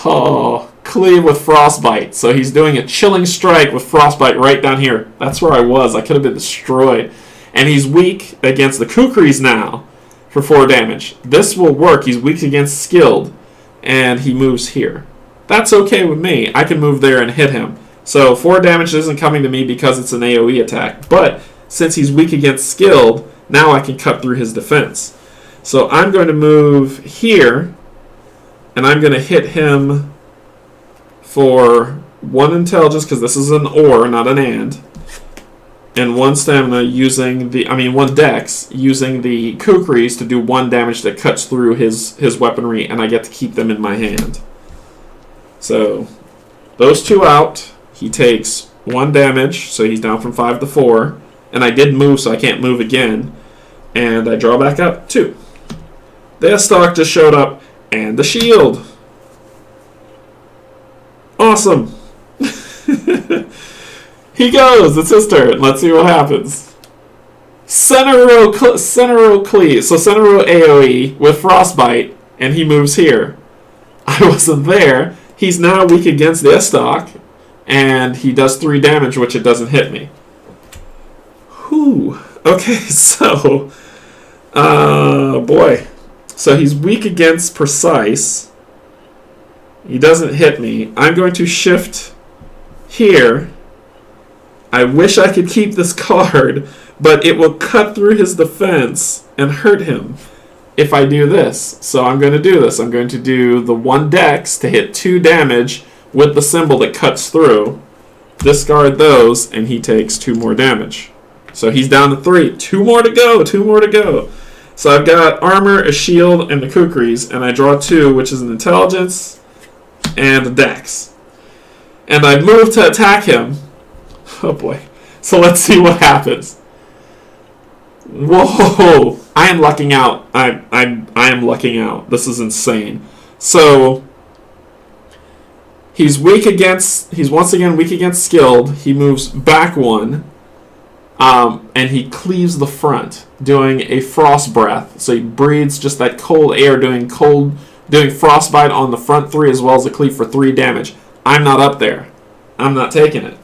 Oh, cleave with Frostbite. So he's doing a chilling strike with Frostbite right down here. That's where I was. I could have been destroyed. And he's weak against the kukris now for 4 damage. This will work. He's weak against skilled. And he moves here. That's okay with me. I can move there and hit him. So 4 damage isn't coming to me because it's an AoE attack. But since he's weak against skilled, now I can cut through his defense. So I'm going to move here. And I'm going to hit him for 1 intelligence, because this is an or, not an and. And 1 stamina using 1 dex, using the kukris to do 1 damage that cuts through his weaponry, and I get to keep them in my hand. So, those 2 out. He takes 1 damage, so he's down from 5 to 4. And I did move, so I can't move again. And I draw back up 2. The S-Stock just showed up, and the shield. Awesome. He goes. It's his turn. Let's see what happens. Center row cleave. So center row AoE with Frostbite, and he moves here. I wasn't there. He's now weak against the S-Stock, and he does 3 damage, which it doesn't hit me. Whew. Okay, so... boy. So he's weak against Precise. He doesn't hit me. I'm going to shift here. I wish I could keep this card, but it will cut through his defense and hurt him if I do this. So I'm going to do this. I'm going to do the 1 dex to hit 2 damage with the symbol that cuts through. Discard those, and he takes 2 more damage. So he's down to 3. 2 more to go. 2 more to go. So I've got armor, a shield, and the kukris, and I draw 2, which is an intelligence and a dex. And I move to attack him. Oh boy. So let's see what happens. Whoa! I am lucking out. I am lucking out. This is insane. So he's once again weak against skilled. He moves back 1. And he cleaves the front, doing a frost breath. So he breathes just that cold air, doing frostbite on the front 3 as well as a cleave for 3 damage. I'm not up there. I'm not taking it.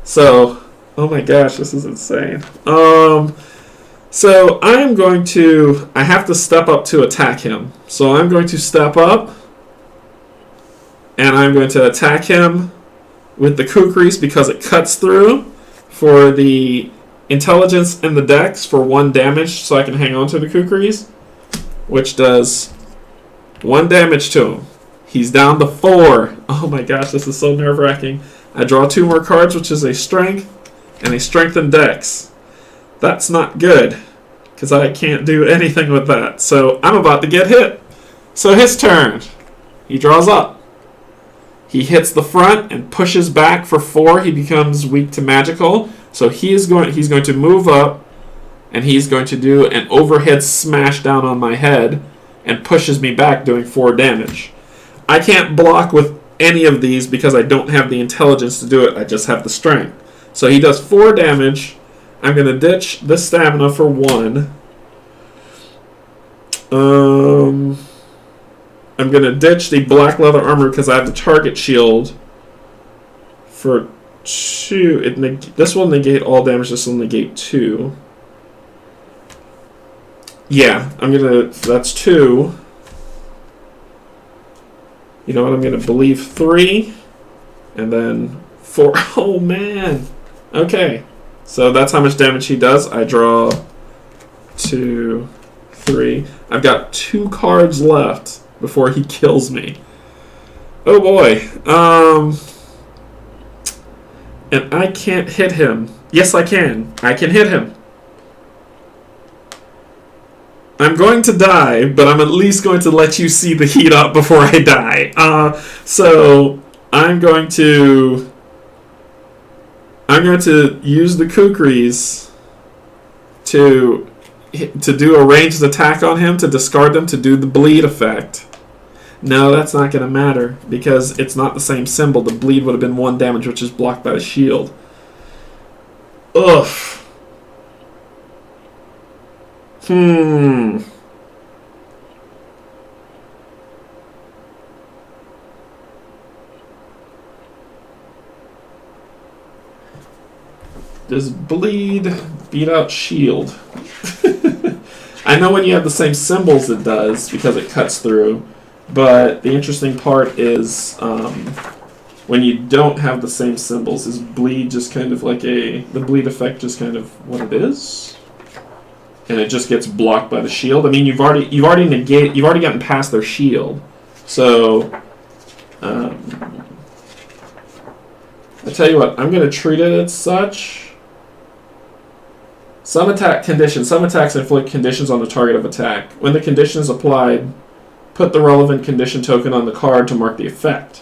So, oh my gosh, this is insane. So I have to step up to attack him. So I'm going to step up, and I'm going to attack him with the kukris because it cuts through. For the intelligence and the dex for 1 damage, so I can hang on to the kukris, which does 1 damage to him. He's down to 4. Oh my gosh, this is so nerve-wracking. I draw 2 more cards, which is a strength and a strength and dex. That's not good, because I can't do anything with that. So I'm about to get hit. So his turn. He draws up. He hits the front and pushes back for 4. He becomes weak to magical. So he's going to move up, and he's going to do an overhead smash down on my head and pushes me back, doing 4 damage. I can't block with any of these because I don't have the intelligence to do it. I just have the strength. So he does 4 damage. I'm going to ditch the stamina for 1. I'm going to ditch the black leather armor because I have the target shield for 2. This will negate all damage. This will negate 2. Yeah, that's 2. You know what? I'm going to believe 3. And then 4. Oh, man. Okay. So that's how much damage he does. I draw 2, 3. I've got 2 cards left before he kills me. Oh boy. And I can't hit him. Yes, I can. I can hit him. I'm going to die, but I'm at least going to let you see the heat up before I die. So I'm going to use the kukris to do a ranged attack on him, to discard them, to do the bleed effect. No, that's not going to matter because it's not the same symbol. The bleed would have been 1 damage, which is blocked by the shield. Ugh. Does bleed beat out shield? I know when you have the same symbols it does because it cuts through, but the interesting part is when you don't have the same symbols, is bleed just kind of like the bleed effect just kind of what it is? And it just gets blocked by the shield. I mean, you've already gotten past their shield. So I tell you what, I'm going to treat it as such. Some attacks inflict conditions on the target of attack. When the condition is applied, put the relevant condition token on the card to mark the effect.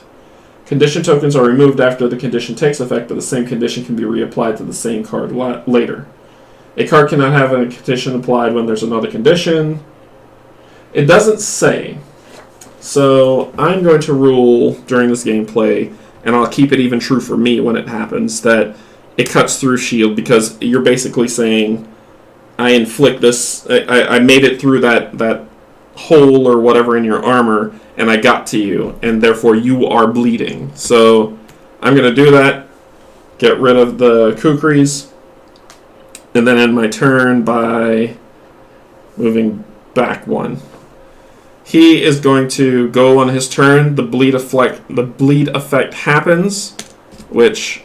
Condition tokens are removed after the condition takes effect, but the same condition can be reapplied to the same card later. A card cannot have a condition applied when there's another condition. It doesn't say. So I'm going to rule during this gameplay, and I'll keep it even true for me when it happens, that it cuts through shield, because you're basically saying, I inflict this, I made it through that hole or whatever in your armor, and I got to you, and therefore you are bleeding. So I'm going to do that, get rid of the kukris, and then end my turn by moving back one. He is going to go on his turn. The bleed effect happens, which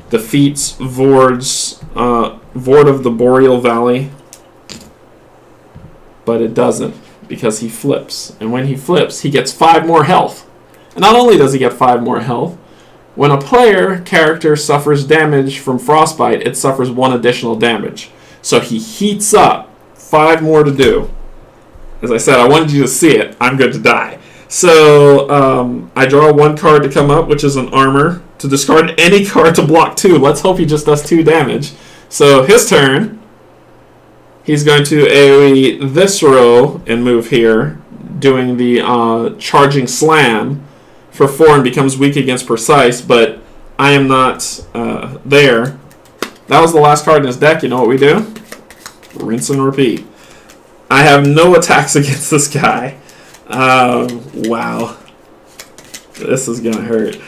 defeats Vord of the Boreal Valley, but it doesn't, because he flips. And when he flips, he gets 5 more health. And not only does he get 5 more health, when a player character suffers damage from Frostbite, it suffers 1 additional damage. So he heats up. 5 more to do. As I said, I wanted you to see it. I'm good to die. So I draw 1 card to come up, which is an armor, to discard any card to block 2. Let's hope he just does 2 damage. So his turn, he's going to AoE this row and move here, doing the charging slam for 4 and becomes weak against precise, but I am not there. That was the last card in his deck. You know what we do? Rinse and repeat. I have no attacks against this guy. Wow. This is going to hurt.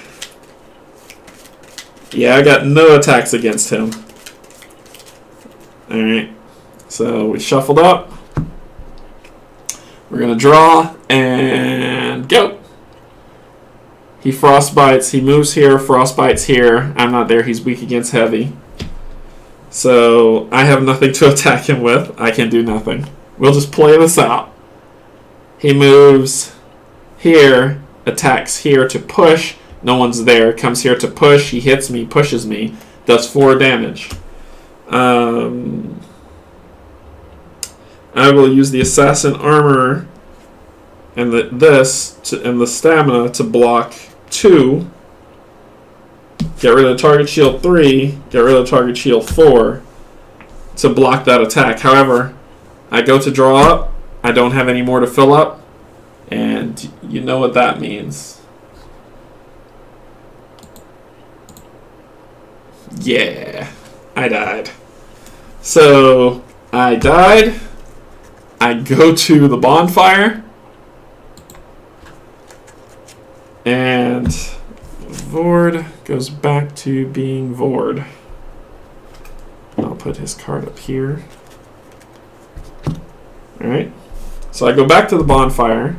Yeah, I got no attacks against him. Alright. So we shuffled up. We're going to draw and go. He frostbites. He moves here. Frostbites here. I'm not there. He's weak against heavy. So I have nothing to attack him with. I can do nothing. We'll just play this out. He moves here. Attacks here to push. No one's there. Comes here to push. He hits me. Pushes me. Does 4 damage. I will use the assassin armor and the stamina to block 2. Get rid of target shield 3. Get rid of target shield 4 to block that attack. However, I go to draw up. I don't have any more to fill up, and you know what that means. Yeah, I died. So I died. I go to the bonfire. And Vord goes back to being Vord. I'll put his card up here. Alright. So I go back to the bonfire.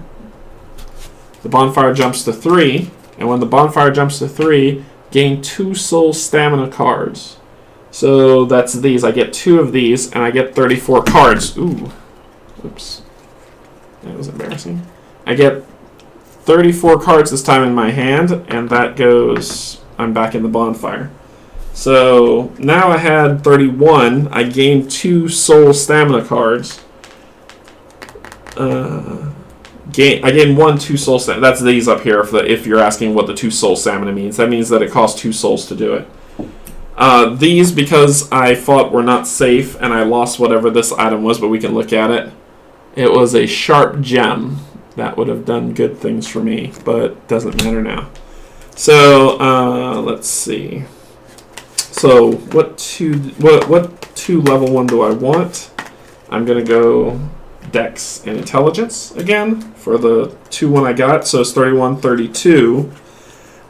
The bonfire jumps to 3. And when the bonfire jumps to 3, gain 2 soul stamina cards. So that's these. I get 2 of these, and I get 34 cards. Ooh. Oops. That was embarrassing. I get 34 cards this time in my hand, and that goes... I'm back in the bonfire. So now I had 31. I gained 2 soul stamina cards. I gained 1 2 soul stamina. That's these up here. If you're asking what the 2 soul stamina means, that means that it costs 2 souls to do it. These, because I thought were not safe, and I lost whatever this item was, but we can look at it. It was a sharp gem. That would have done good things for me, but doesn't matter now. So let's see. So what two level 1 do I want? I'm gonna go Dex and Intelligence again for the 2-1 I got. So it's 31, 32.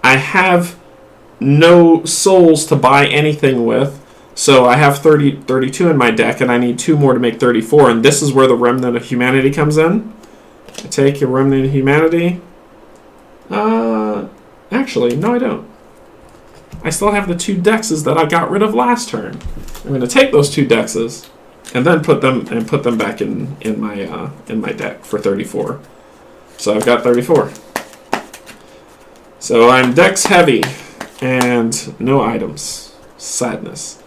I have no souls to buy anything with, so I have 32 in my deck, and I need 2 more to make 34. And this is where the Remnant of Humanity comes in. I take a Remnant of Humanity. Actually, no, I don't. I still have the 2 dexes that I got rid of last turn. I'm going to take those 2 dexes and then put them back in my deck for 34. So I've got 34. So I'm dex heavy and no items. Sadness.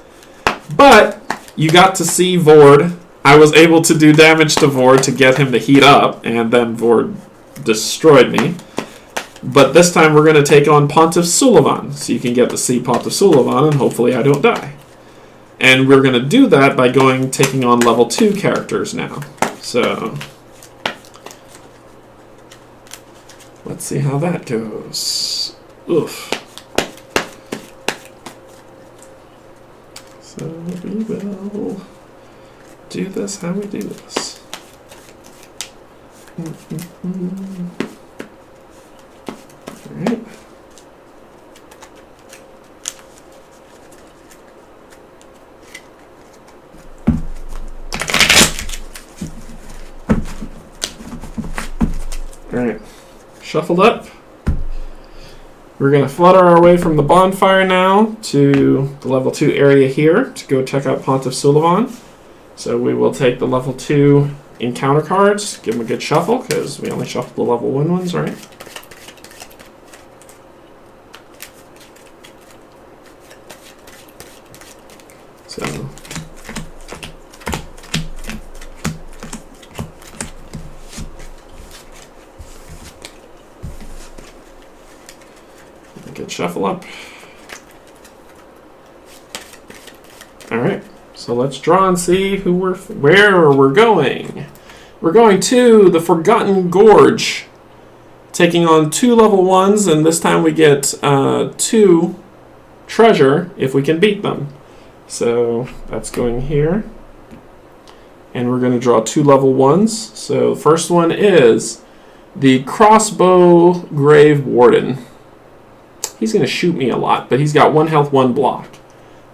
But you got to see Vord. I was able to do damage to Vord to get him to heat up, and then Vord destroyed me. But this time we're going to take on Pontiff Sulaimon, so you can get to see Pontiff Sulaimon, and hopefully I don't die. And we're going to do that by taking on level 2 characters now. So let's see how that goes. Oof. So we will do this how we do this. Alright. Alright. Shuffled up. We're going to flutter our way from the bonfire now to the level 2 area here to go check out Pontiff Sulaimon. So we will take the level 2 encounter cards, give them a good shuffle, because we only shuffled the level 1 ones, right? So good shuffle up. All right. So let's draw and see where we're going. We're going to the Forgotten Gorge, taking on 2 level 1s, and this time we get 2 treasure if we can beat them. So that's going here. And we're going to draw 2 level 1s. So the first one is the Crossbow Grave Warden. He's going to shoot me a lot, but he's got 1 health, 1 block.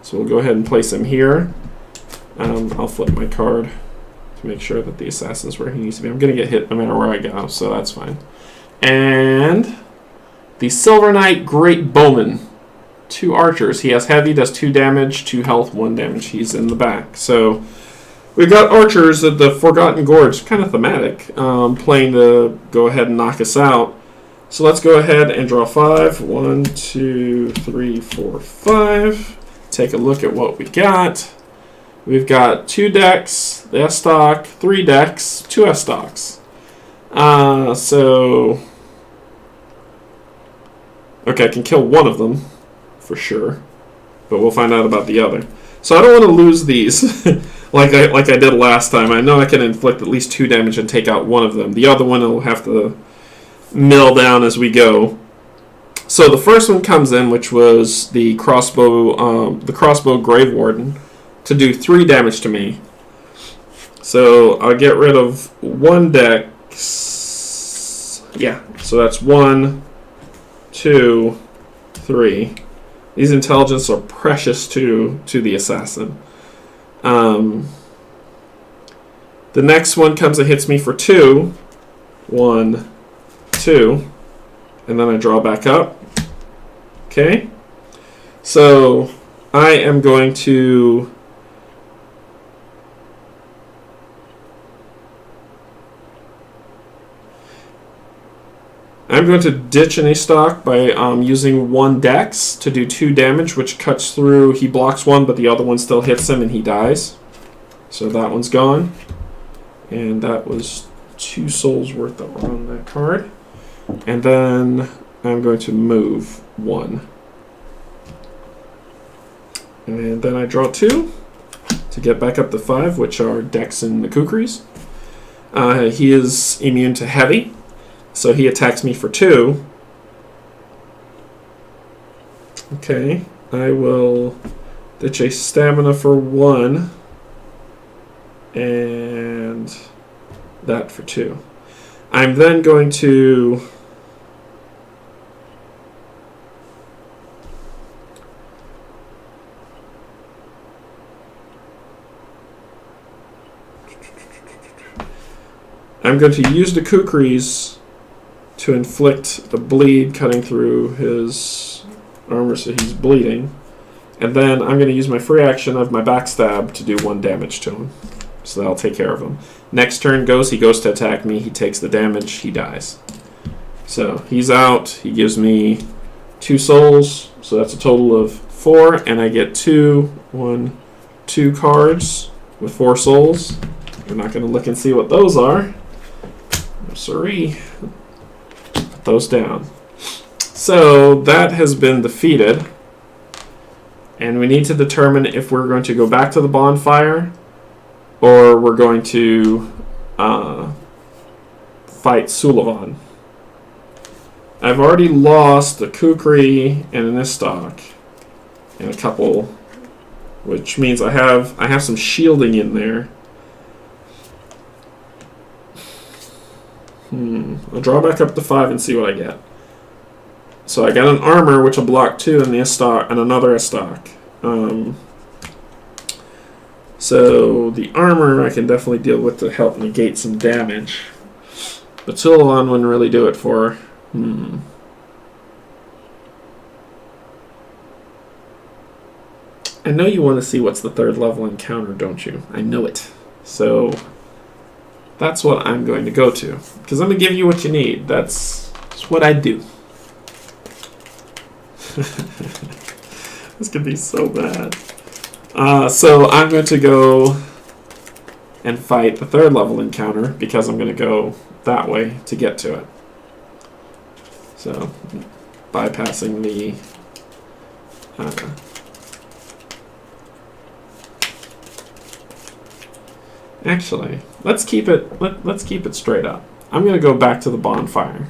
So we'll go ahead and place him here. I'll flip my card to make sure that the assassin's where he needs to be. I'm going to get hit no matter where I go, so that's fine. And the Silver Knight Great Bowman. 2 archers. He has heavy, does 2 damage, 2 health, 1 damage. He's in the back. So we've got archers at the Forgotten Gorge. Kind of thematic. Playing to go ahead and knock us out. So let's go ahead and draw 5. 1, 2, 3, 4, 5. Take a look at what we got. We've got 2 decks, the S stock, 3 decks, 2 S stocks. So okay, I can kill one of them for sure, but we'll find out about the other. So I don't want to lose these like I did last time. I know I can inflict at least 2 damage and take out one of them. The other one will have to mill down as we go. So the first one comes in, which was the crossbow Grave Warden, to do 3 damage to me. So I'll get rid of 1 deck. Yeah, so that's 1, 2, 3. These intelligence are precious to the assassin. The next one comes and hits me for 2. 1, 2. And then I draw back up. Okay. So I am going to ditch any stock by using 1 dex to do 2 damage, which cuts through. He blocks 1, but the other one still hits him and he dies. So that one's gone. And that was 2 souls worth that were on that card. And then I'm going to move 1. And then I draw 2 to get back up to 5, which are Dex and the Kukris. He is immune to heavy, so he attacks me for 2. Okay, I will ditch a stamina for 1, and that for 2. I'm then going to use the Kukris to inflict the bleed cutting through his armor so he's bleeding. And then I'm going to use my free action of my backstab to do 1 damage to him. So that'll take care of him. Next turn he goes to attack me, he takes the damage, he dies. So he's out, he gives me 2 souls, so that's a total of 4, and I get 2 cards with 4 souls. We're not going to look and see what those are. No siree. Put those down. So that has been defeated. And we need to determine if we're going to go back to the bonfire or we're going to fight Sulaimon. I've already lost a kukri and an istok and a couple, which means I have some shielding in there. I'll draw back up to 5 and see what I get. So I got an armor, which will block 2, and the istok, and another istok. So the armor I can definitely deal with to help negate some damage. But Sulaimon wouldn't really do it for. I know you want to see what's the 3rd level encounter, don't you? I know it. So that's what I'm going to go to. Because I'm going to give you what you need. That's what I do. This could be so bad. So I'm going to go and fight the 3rd level encounter because I'm going to go that way to get to it. So bypassing the actually, let's keep it straight up. I'm going to go back to the bonfire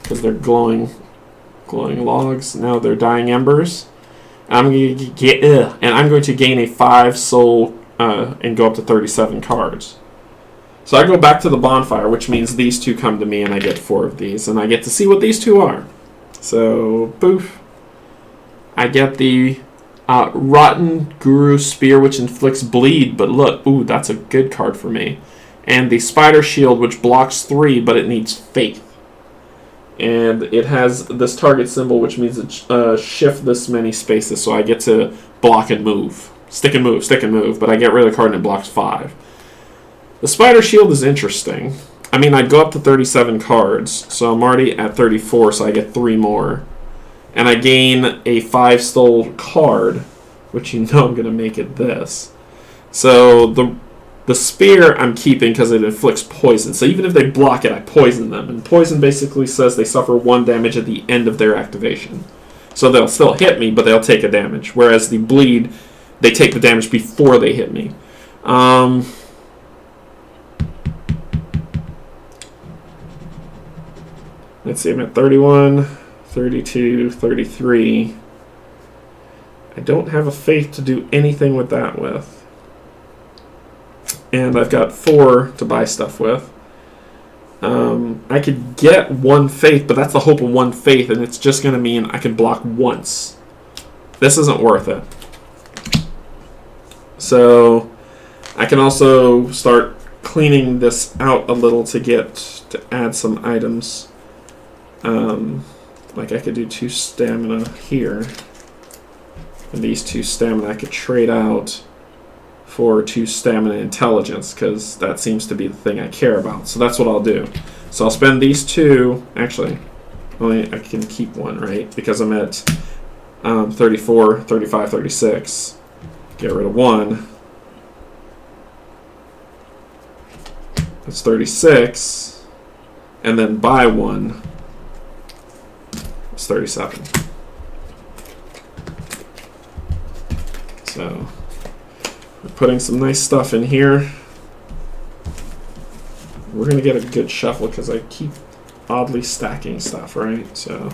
because they're glowing logs. Now they're dying embers. I'm going to gain a 5 soul and go up to 37 cards. So I go back to the bonfire, which means these 2 come to me, and I get 4 of these, and I get to see what these 2 are. So, boof. I get the Rotten Guru Spear, which inflicts bleed, but look, ooh, that's a good card for me. And the Spider Shield, which blocks 3, but it needs Faith. And it has this target symbol, which means it shift this many spaces, so I get to block and move. Stick and move, but I get rid of the card and it blocks 5. The Spider Shield is interesting. I mean, I'd go up to 37 cards, so I'm already at 34, so I get 3 more. And I gain a 5 soul card, which you know I'm going to make it this. So the spear I'm keeping because it inflicts poison. So even if they block it, I poison them. And poison basically says they suffer 1 damage at the end of their activation. So they'll still hit me, but they'll take a damage. Whereas the bleed, they take the damage before they hit me. Let's see, I'm at 31, 32, 33. I don't have a faith to do anything with that with. And I've got 4 to buy stuff with. I could get 1 faith, but that's the hope of 1 faith, and it's just going to mean I can block once. This isn't worth it. So I can also start cleaning this out a little to add some items. Like I could do 2 stamina here, and these 2 stamina I could trade out for 2 stamina intelligence, because that seems to be the thing I care about. So that's what I'll do. So I'll spend these 2. Actually, only I can keep 1, right? Because I'm at 34, 35, 36. Get rid of 1. That's 36. And then buy 1. It's 37. So we're putting some nice stuff in here. We're going to get a good shuffle because I keep oddly stacking stuff, right? So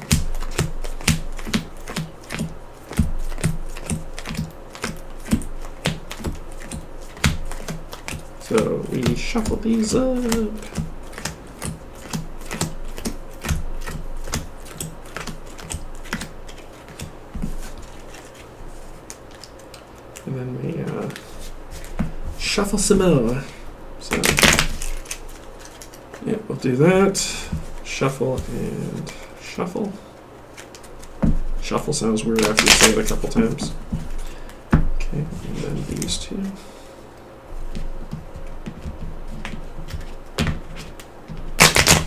we shuffle these up. And then we shuffle some more. So, yeah, we'll do that. Shuffle and shuffle. Shuffle sounds weird after you say it a couple times. Okay, and then these 2.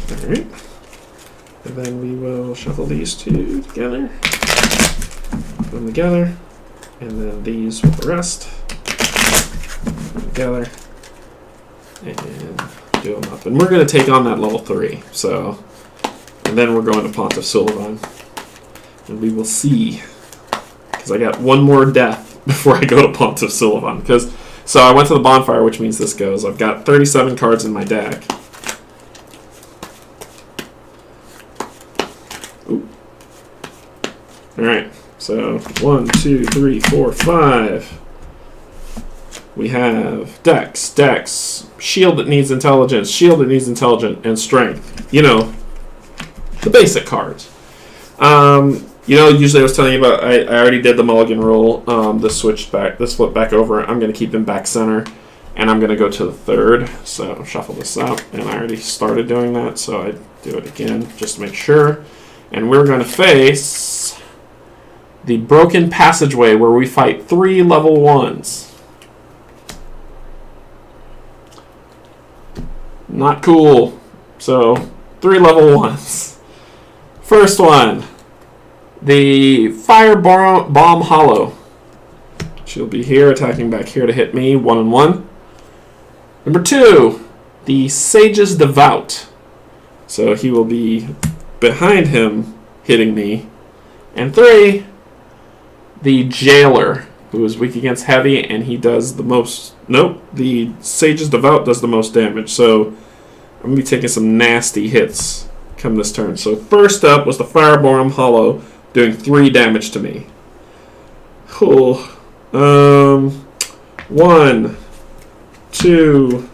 Alright. And then we will shuffle these 2 together. Put them together. And then these with the rest. Together. And do them up. And we're going to take on that level 3. So, and then we're going to Pontiff Sulaimon. And we will see. Because because I got one more death before I go to Pontiff Sulaimon. So I went to the bonfire, which means this goes. I've got 37 cards in my deck. Ooh. All right. So 1, 2, 3, 4, 5. We have Dex, Shield that needs intelligence, Shield that needs intelligence, and Strength. You know, the basic cards. Usually I was telling you about, I already did the mulligan roll. This flipped back over. I'm going to keep him back center, and I'm going to go to the third. So shuffle this out, and I already started doing that, so I do it again just to make sure. And we're going to face the Broken Passageway, where we fight 3 level 1s. Not cool. So, 3 level 1s. First one, the Firebomb Hollow. She'll be here, attacking back here to hit me, 1 and 1. Number 2, the Sage's Devout. So he will be behind him, hitting me. And 3, the Jailer, who is weak against heavy, and he does the most... Nope, the Sage's Devout does the most damage, so I'm going to be taking some nasty hits come this turn. So first up was the Firebomb Hollow, doing 3 damage to me. Cool. 1, 2,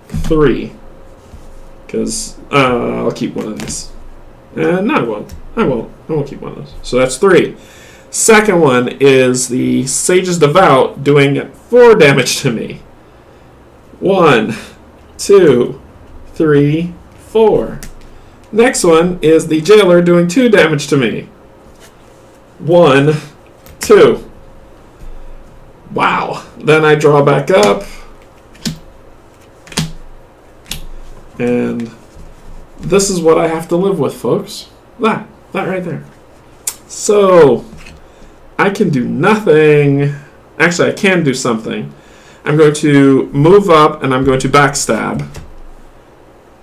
3. Because I'll keep one of these. No, I won't. I won't keep one of those. So that's 3. Second one is the Sage's Devout, doing 4 damage to me. 1, 2, 3, 4. Next one is the Jailer, doing 2 damage to me. 1, 2. Wow. Then I draw back up. And this is what I have to live with, folks. That right there. So I can do nothing. Actually, I can do something. I'm going to move up, and I'm going to backstab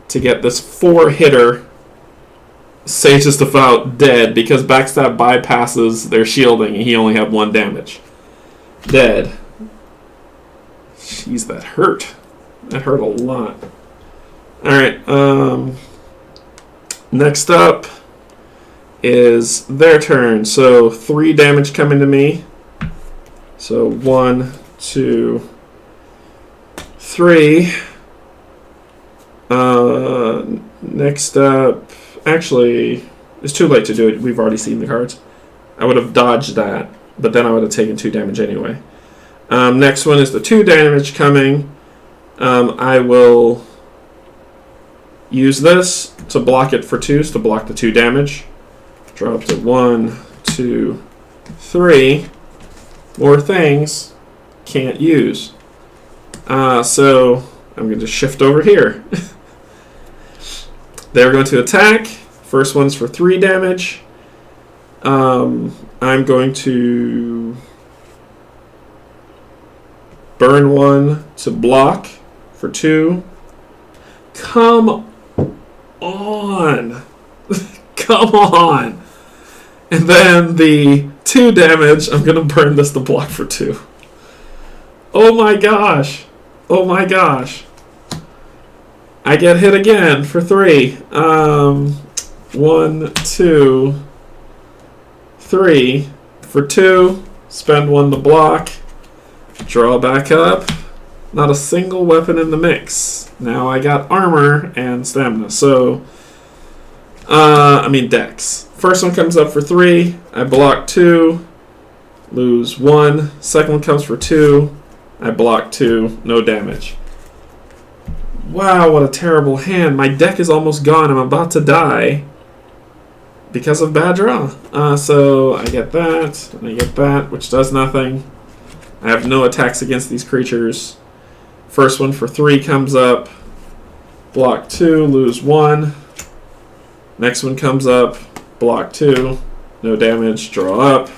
to get this 4-hitter Sage's Devout dead, because backstab bypasses their shielding, and he only had 1 damage. Dead. Jeez, that hurt. That hurt a lot. Alright, next up is their turn. So 3 damage coming to me. So 1, 2, 3. Next up, actually, it's too late to do it. We've already seen the cards. I would have dodged that, but then I would have taken 2 damage anyway. Next one is the 2 damage coming. I will use this to block it for 2s, to block the 2 damage. Draw up to 1, 2, 3. More things. Can't use. So I'm going to shift over here. They're going to attack. First one's for 3 damage. I'm going to burn 1 to block for 2. Come on. Come on. And then the 2 damage, I'm going to burn this to block for 2. Oh my gosh. Oh my gosh. I get hit again for 3. 1, 2, 3. For 2, spend 1 to block. Draw back up. Not a single weapon in the mix. Now I got armor and stamina. So, dex. First one comes up for 3. I block 2. Lose 1. Second one comes for 2. I block 2. No damage. Wow, what a terrible hand. My deck is almost gone. I'm about to die because of bad draw. So I get that, and I get that, which does nothing. I have no attacks against these creatures. First one for 3 comes up. Block 2, lose 1. Next one comes up. Block 2. No damage, draw up.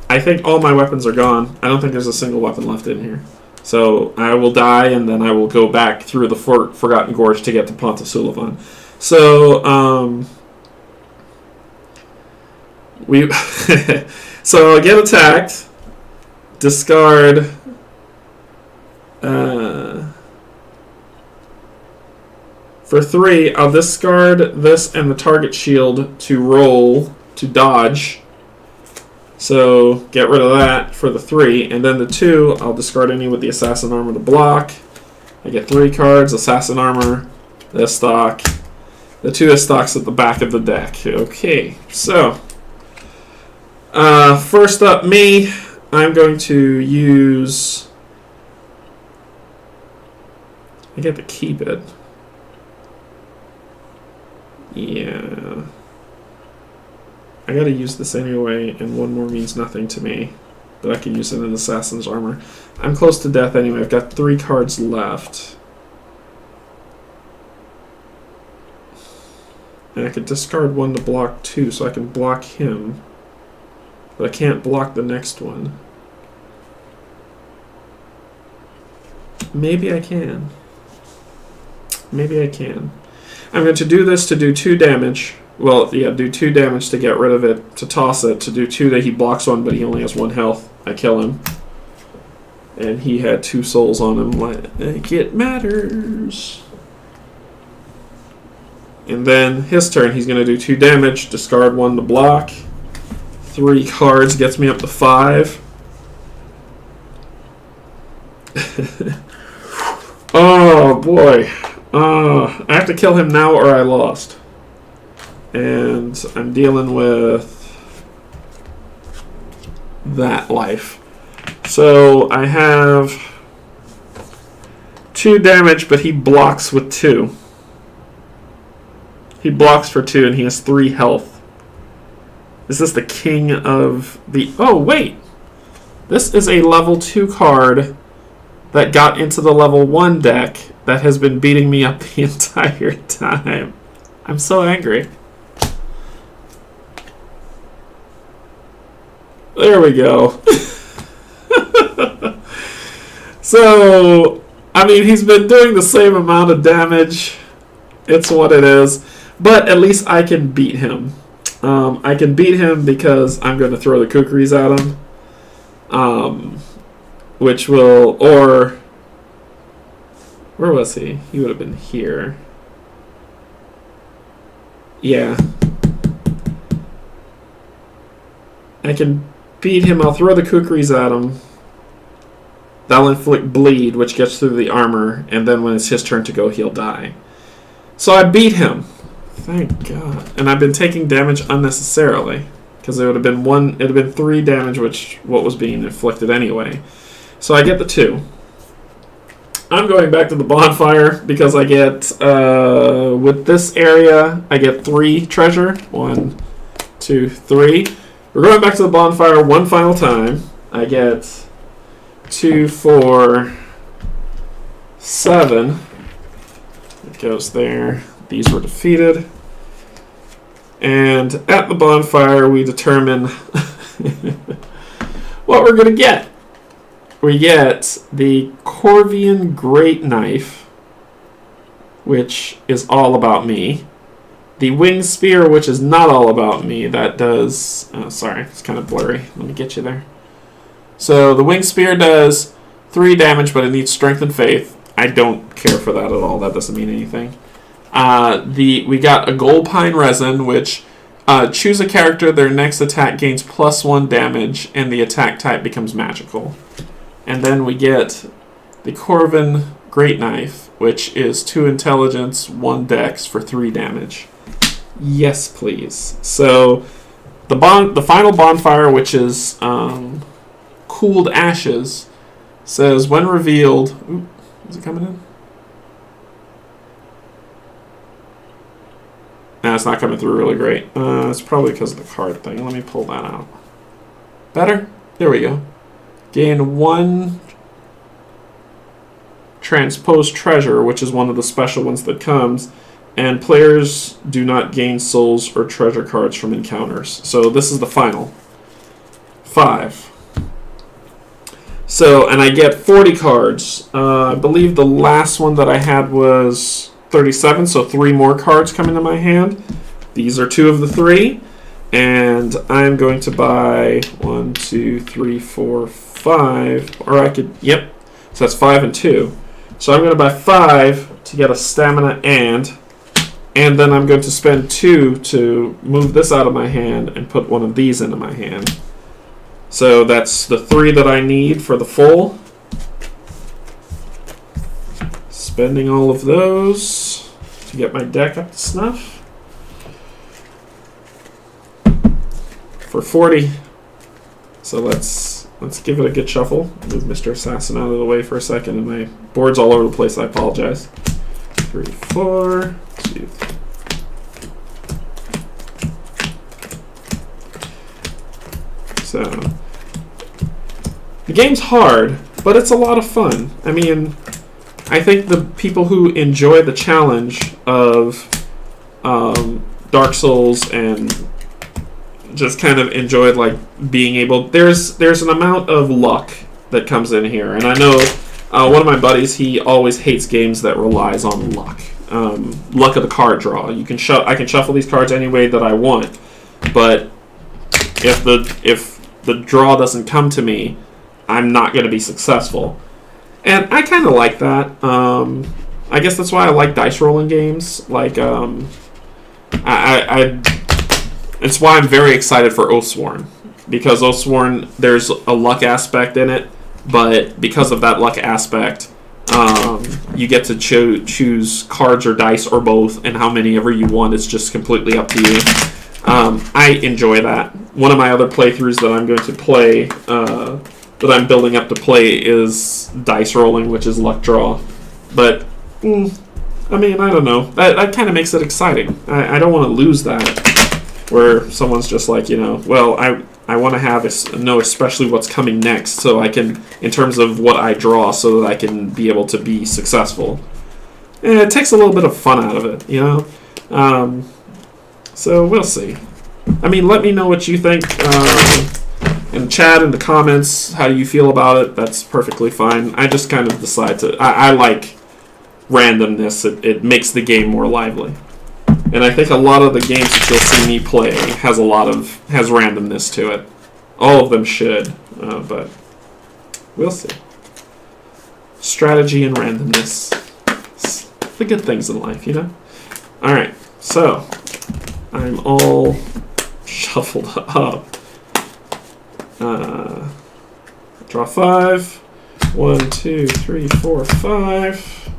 I think all my weapons are gone. I don't think there's a single weapon left in here. So I will die, and then I will go back through the Forgotten Gorge to get to Pontiff Sulaimon. So, We so I get attacked. Discard. For 3, I'll discard this and the target shield to roll to dodge. So get rid of that for the 3, and then the 2, I'll discard any with the assassin armor to block. I get 3 cards, assassin armor, this stock. The 2 is stocks at the back of the deck. Okay, so first up, me. I'm going to use. I get to keep it. Yeah. I gotta use this anyway, and 1 more means nothing to me. But I can use it in Assassin's Armor. I'm close to death anyway. I've got 3 cards left. And I could discard 1 to block 2, so I can block him. But I can't block the next one. Maybe I can. Maybe I can. I'm going to do this to do 2 damage. Well, yeah, do 2 damage to get rid of it, to toss it, to do 2 that he blocks 1, but he only has 1 health. I kill him. And he had 2 souls on him, like it matters. And then his turn, he's going to do 2 damage, discard 1 to block. 3 cards, gets me up to 5. Oh, boy. I have to kill him now or I lost. And I'm dealing with that life. So I have 2 damage, but he blocks with 2. He blocks for 2 and he has 3 health. Is this the king of the... Oh, wait! This is a level 2 card that got into the level 1 deck that has been beating me up the entire time. I'm so angry. There we go. So, I mean, he's been doing the same amount of damage. It's what it is. But at least I can beat him. I can beat him because I'm going to throw the kukris at him. Which will... Or... Where was he? He would have been here. Yeah. I can beat him. I'll throw the kukris at him. That'll inflict bleed, which gets through the armor, and then when it's his turn to go, he'll die. So I beat him. Thank God. And I've been taking damage unnecessarily, because it would have been 1. It would have been 3 damage, which what was being inflicted anyway. So I get the 2. I'm going back to the bonfire because I get with this area I get 3 treasure. 1, 2, 3. We're going back to the bonfire 1 final time. I get 2, 4, 7. It goes there. These were defeated. And at the bonfire, we determine what we're going to get. We get the Corvian Great Knife, which is all about me. The Winged Spear, which is not all about me. That does... Oh, sorry, it's kind of blurry. Let me get you there. So the Winged Spear does 3 damage, but it needs Strength and Faith. I don't care for that at all. That doesn't mean anything. We got a Gold Pine Resin, which choose a character. Their next attack gains +1 damage, and the attack type becomes magical. And then we get the Corvian Great Knife, which is 2 intelligence, 1 dex for 3 damage. Yes, please. So the final bonfire, which is Cooled Ashes, says when revealed. Ooh, is it coming in? Nah, it's not coming through really great. It's probably because of the card thing. Let me pull that out. Better? There we go. Gain 1 transposed treasure, which is one of the special ones that comes, and players do not gain souls or treasure cards from encounters. So this is the final. 5. So, and I get 40 cards. I believe the last one that I had was 37, so 3 more cards come into my hand. These are 2 of the 3. And I'm going to buy 1, 2, 3, 4, 5. Or I could, yep. So that's 5 and 2. So I'm going to buy 5 to get a stamina and then I'm going to spend 2 to move this out of my hand and put one of these into my hand. So that's the 3 that I need for the full. Spending all of those to get my deck up to snuff. For 40. So let's give it a good shuffle. Move Mr. Assassin out of the way for a second, and my board's all over the place. I apologize. 3, 4, 2, 3. So the game's hard, but it's a lot of fun. I mean, I think the people who enjoy the challenge of Dark Souls and just kind of enjoyed like being able. There's an amount of luck that comes in here, and I know one of my buddies, he always hates games that relies on luck. Luck of the card draw. I can shuffle these cards any way that I want, but if the draw doesn't come to me, I'm not going to be successful. And I kind of like that. I guess that's why I like dice rolling games. Like it's why I'm very excited for Oathsworn, because Oathsworn, there's a luck aspect in it, but because of that luck aspect, you get to choose cards or dice or both, and how many ever you want. It's just completely up to you. I enjoy that. One of my other playthroughs that I'm going to play, that I'm building up to play, is dice rolling, which is luck draw. But, I mean, I don't know. That kind of makes it exciting. I don't want to lose that, where someone's just like, well, I want to know especially what's coming next, so I can, in terms of what I draw, so that I can be able to be successful. And it takes a little bit of fun out of it, So we'll see. I mean, let me know what you think in the chat, in the comments, how you feel about it. That's perfectly fine. I just kind of decide to... I like randomness. It makes the game more lively. And I think a lot of the games that you'll see me play has randomness to it. All of them should, but we'll see. Strategy and randomness. It's the good things in life, Alright, so I'm all shuffled up. Draw 5. 1, 2, 3, 4, 5.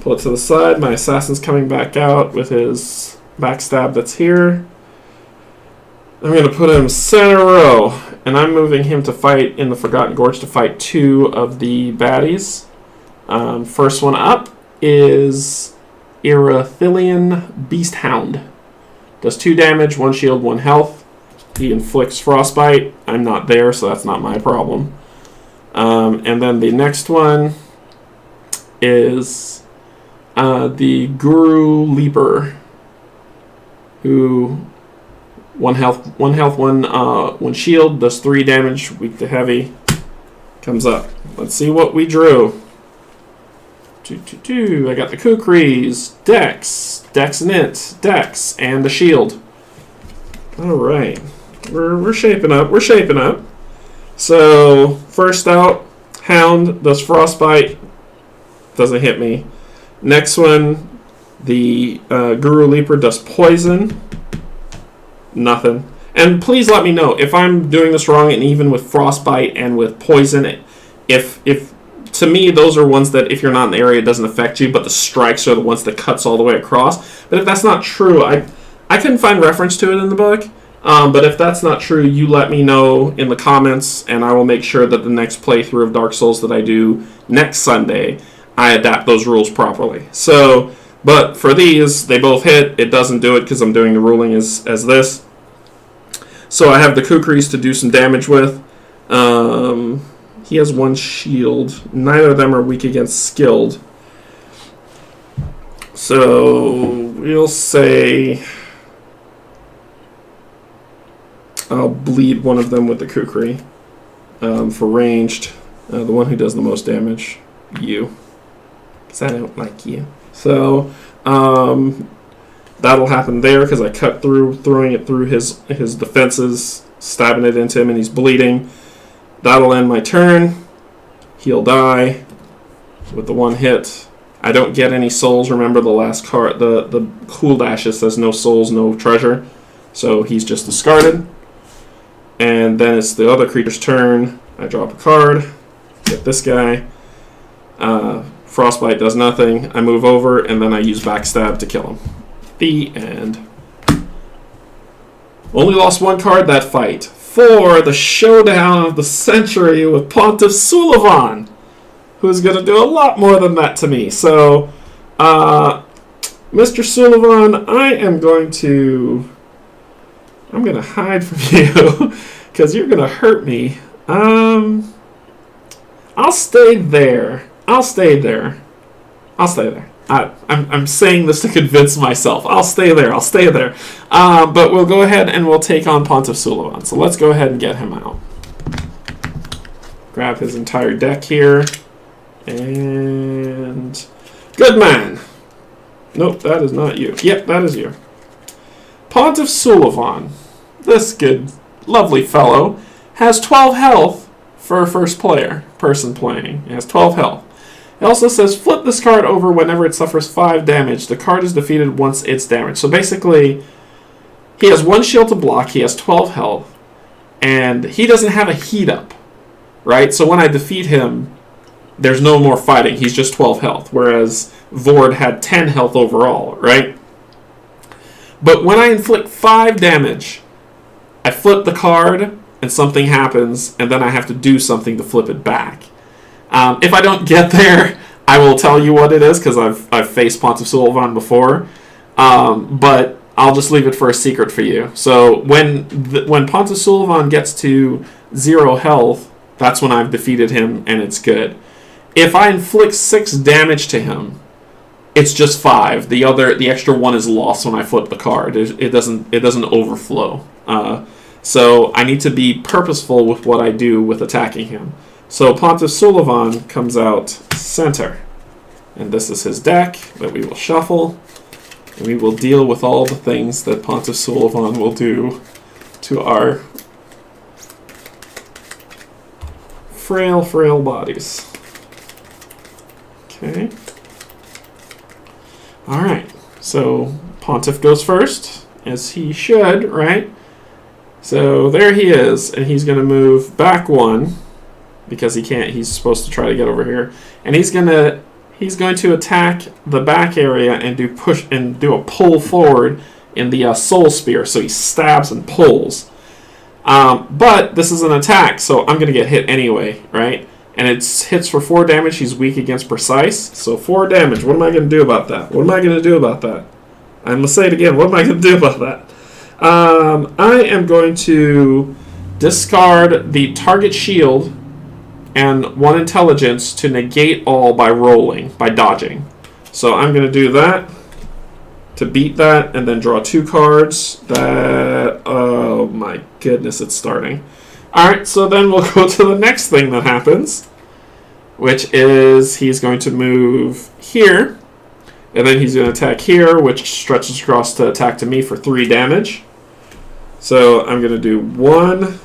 Pull it to the side. My assassin's coming back out with his backstab that's here. I'm going to put him center row, and I'm moving him to fight in the Forgotten Gorge to fight 2 of the baddies. First one up is Erythilian Beasthound. Does 2 damage, 1 shield, 1 health. He inflicts Frostbite. I'm not there, so that's not my problem. And then the next one is the Guru Leaper, who 1 health, 1 shield, does 3 damage, weak to heavy. Comes up. Let's see what we drew. I got the Kukris, Dex Nit, Dex, and the shield. Alright. We're shaping up. So, first out, Hound does Frostbite. Doesn't hit me. Next one, the Guru Leaper does Poison. Nothing. And please let me know if I'm doing this wrong, and even with Frostbite and with Poison, if to me, those are ones that if you're not in the area, it doesn't affect you, but the strikes are the ones that cuts all the way across. But if that's not true, I couldn't find reference to it in the book. But if that's not true, you let me know in the comments, and I will make sure that the next playthrough of Dark Souls that I do next Sunday, I adapt those rules properly. So, but for these, they both hit. It doesn't do it because I'm doing the ruling as this. So I have the Kukris to do some damage with. He has 1 shield. Neither of them are weak against skilled. So we'll say I'll bleed one of them with the Kukri for ranged. The one who does the most damage, you. Because I don't like you. So That'll happen there because I cut through, throwing it through his defenses, stabbing it into him, and he's bleeding. That'll end my turn. He'll die with the one hit. I don't get any souls. Remember the last card, the cool dashes says no souls, no treasure. So he's just discarded. And then it's the other creature's turn. I drop a card. Get this guy. Frostbite does nothing. I move over, and then I use Backstab to kill him. The end. Only lost one card that fight. For the showdown of the century with Pontiff Sulaimon, who's going to do a lot more than that to me. So, Mr. Sulaimon, I'm going to hide from you because you're going to hurt me. I'll stay there. I'm saying this to convince myself. I'll stay there. But we'll go ahead and we'll take on Pontiff Sulaimon. So let's go ahead and get him out. Grab his entire deck here. And... good man. Nope, that is not you. Yep, that is you. Pontiff Sulaimon. This good, lovely fellow has 12 health for a first person playing. He has 12 health. It also says, flip this card over whenever it suffers 5 damage. The card is defeated once it's damaged. So basically, he has 1 shield to block, he has 12 health, and he doesn't have a heat up, right? So when I defeat him, there's no more fighting. He's just 12 health, whereas Vord had 10 health overall, right? But when I inflict 5 damage, I flip the card, and something happens, and then I have to do something to flip it back. If I don't get there, I will tell you what it is, because I've faced Pontiff Sulaimon before. But I'll just leave it for a secret for you. So when Pontiff Sulaimon gets to 0 health, that's when I've defeated him, and it's good. If I inflict 6 damage to him, it's just 5. The extra 1 is lost when I flip the card. It doesn't overflow. So I need to be purposeful with what I do with attacking him. So Pontiff Sulaimon comes out center. And this is his deck that we will shuffle. And we will deal with all the things that Pontiff Sulaimon will do to our frail, frail bodies. Okay. Alright. So Pontiff goes first, as he should, right? So there he is, and he's going to move back 1. Because he can't, he's supposed to try to get over here, and he's going to attack the back area and do a pull forward in the soul spear. So he stabs and pulls, but this is an attack, so I'm going to get hit anyway, right? And it hits for 4 damage. He's weak against precise, so 4 damage. What am I going to do about that? I'm going to say it again. What am I going to do about that? I am going to discard the target shield and 1 intelligence to negate all by rolling, by dodging. So I'm going to do that to beat that, and then draw 2 cards. Oh my goodness, it's starting. Alright, so then we'll go to the next thing that happens, which is he's going to move here, and then he's going to attack here, which stretches across to attack to me for 3 damage. So I'm going to do 1,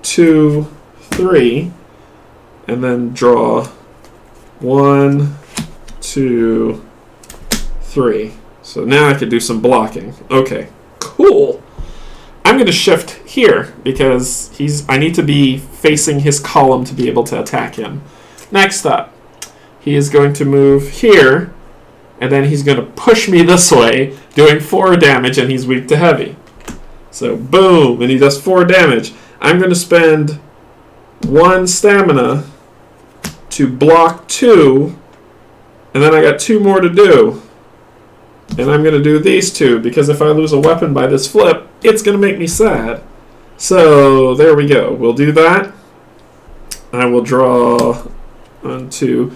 2, 3. And then draw 1, 2, 3. So now I can do some blocking. Okay, cool. I'm going to shift here because I need to be facing his column to be able to attack him. Next up, he is going to move here, and then he's going to push me this way, doing 4 damage, and he's weak to heavy. So boom, and he does 4 damage. I'm going to spend 1 stamina to block 2, and then I got 2 more to do. And I'm going to do these 2, because if I lose a weapon by this flip, it's going to make me sad. So there we go. We'll do that. I will draw 1, 2,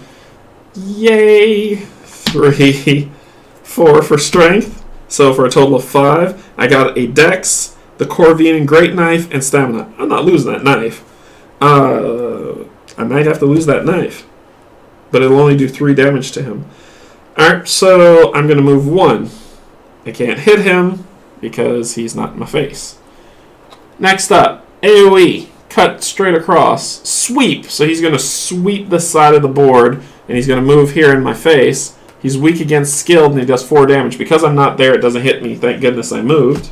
yay, 3, 4 for strength. So for a total of 5, I got a dex, the Corvian Great Knife, and stamina. I'm not losing that knife. I might have to lose that knife, but it'll only do 3 damage to him. Alright, so I'm going to move 1. I can't hit him because he's not in my face. Next up, AoE. Cut straight across. Sweep. So he's going to sweep this side of the board, and he's going to move here in my face. He's weak against skilled, and he does 4 damage. Because I'm not there, it doesn't hit me. Thank goodness I moved.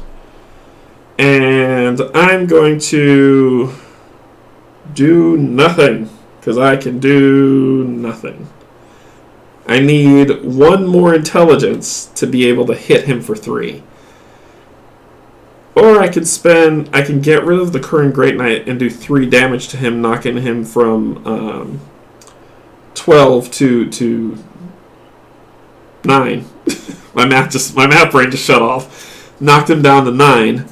And I'm going to do nothing, because I can do nothing. I need 1 more intelligence to be able to hit him for 3. Or I can get rid of the current Great Knight and do 3 damage to him, knocking him from 12 to 9. my math brain just shut off. Knocked him down to 9.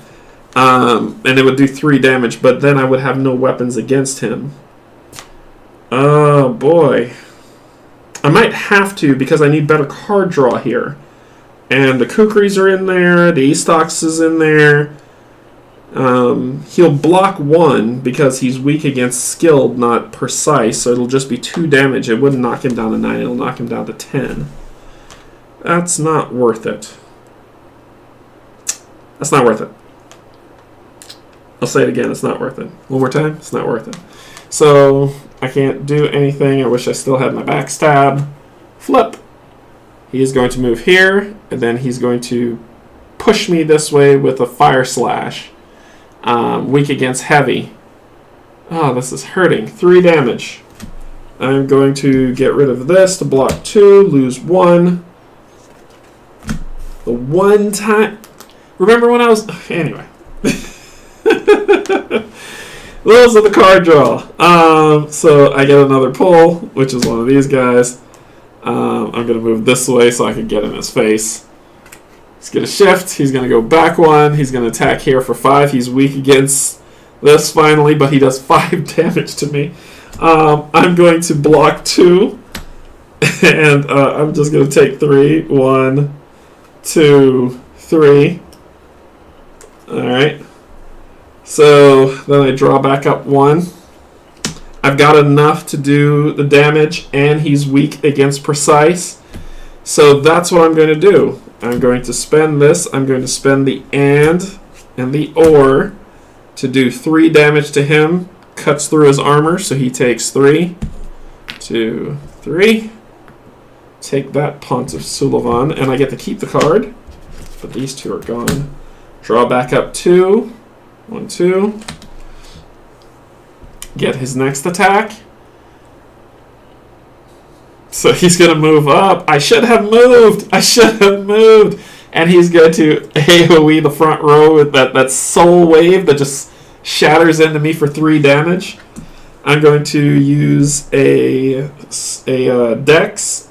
And it would do 3 damage, but then I would have no weapons against him. Oh boy. I might have to, because I need better card draw here. And the Kukris are in there, the Eastox is in there. He'll block 1 because he's weak against skilled, not precise, so it'll just be 2 damage. It wouldn't knock him down to 9, it'll knock him down to 10. That's not worth it. That's not worth it. I'll say it again, it's not worth it. One more time, it's not worth it. So, I can't do anything. I wish I still had my backstab. Flip. He is going to move here, and then he's going to push me this way with a fire slash. Weak against heavy. Oh, this is hurting. 3 damage. I'm going to get rid of this to block 2, lose 1. The one time... Remember when I was... Anyway. Those are the card draw. So I get another pull, which is one of these guys. I'm going to move this way so I can get in his face. He's going to shift. He's going to go back 1. He's going to attack here for 5. He's weak against this finally, but he does 5 damage to me. I'm going to block 2. And I'm just going to take 3. 1, 2, 3. Alright. So then I draw back up 1. I've got enough to do the damage, and he's weak against precise. So that's what I'm going to do. I'm going to spend this. I'm going to spend the and the or to do 3 damage to him. Cuts through his armor, so he takes 3. 2, 3. Take that, Pontiff Sulaimon, and I get to keep the card. But these 2 are gone. Draw back up 2. 1, 2. Get his next attack. So he's going to move up. I should have moved. And he's going to AoE the front row with that soul wave that just shatters into me for 3 damage. I'm going to use a Dex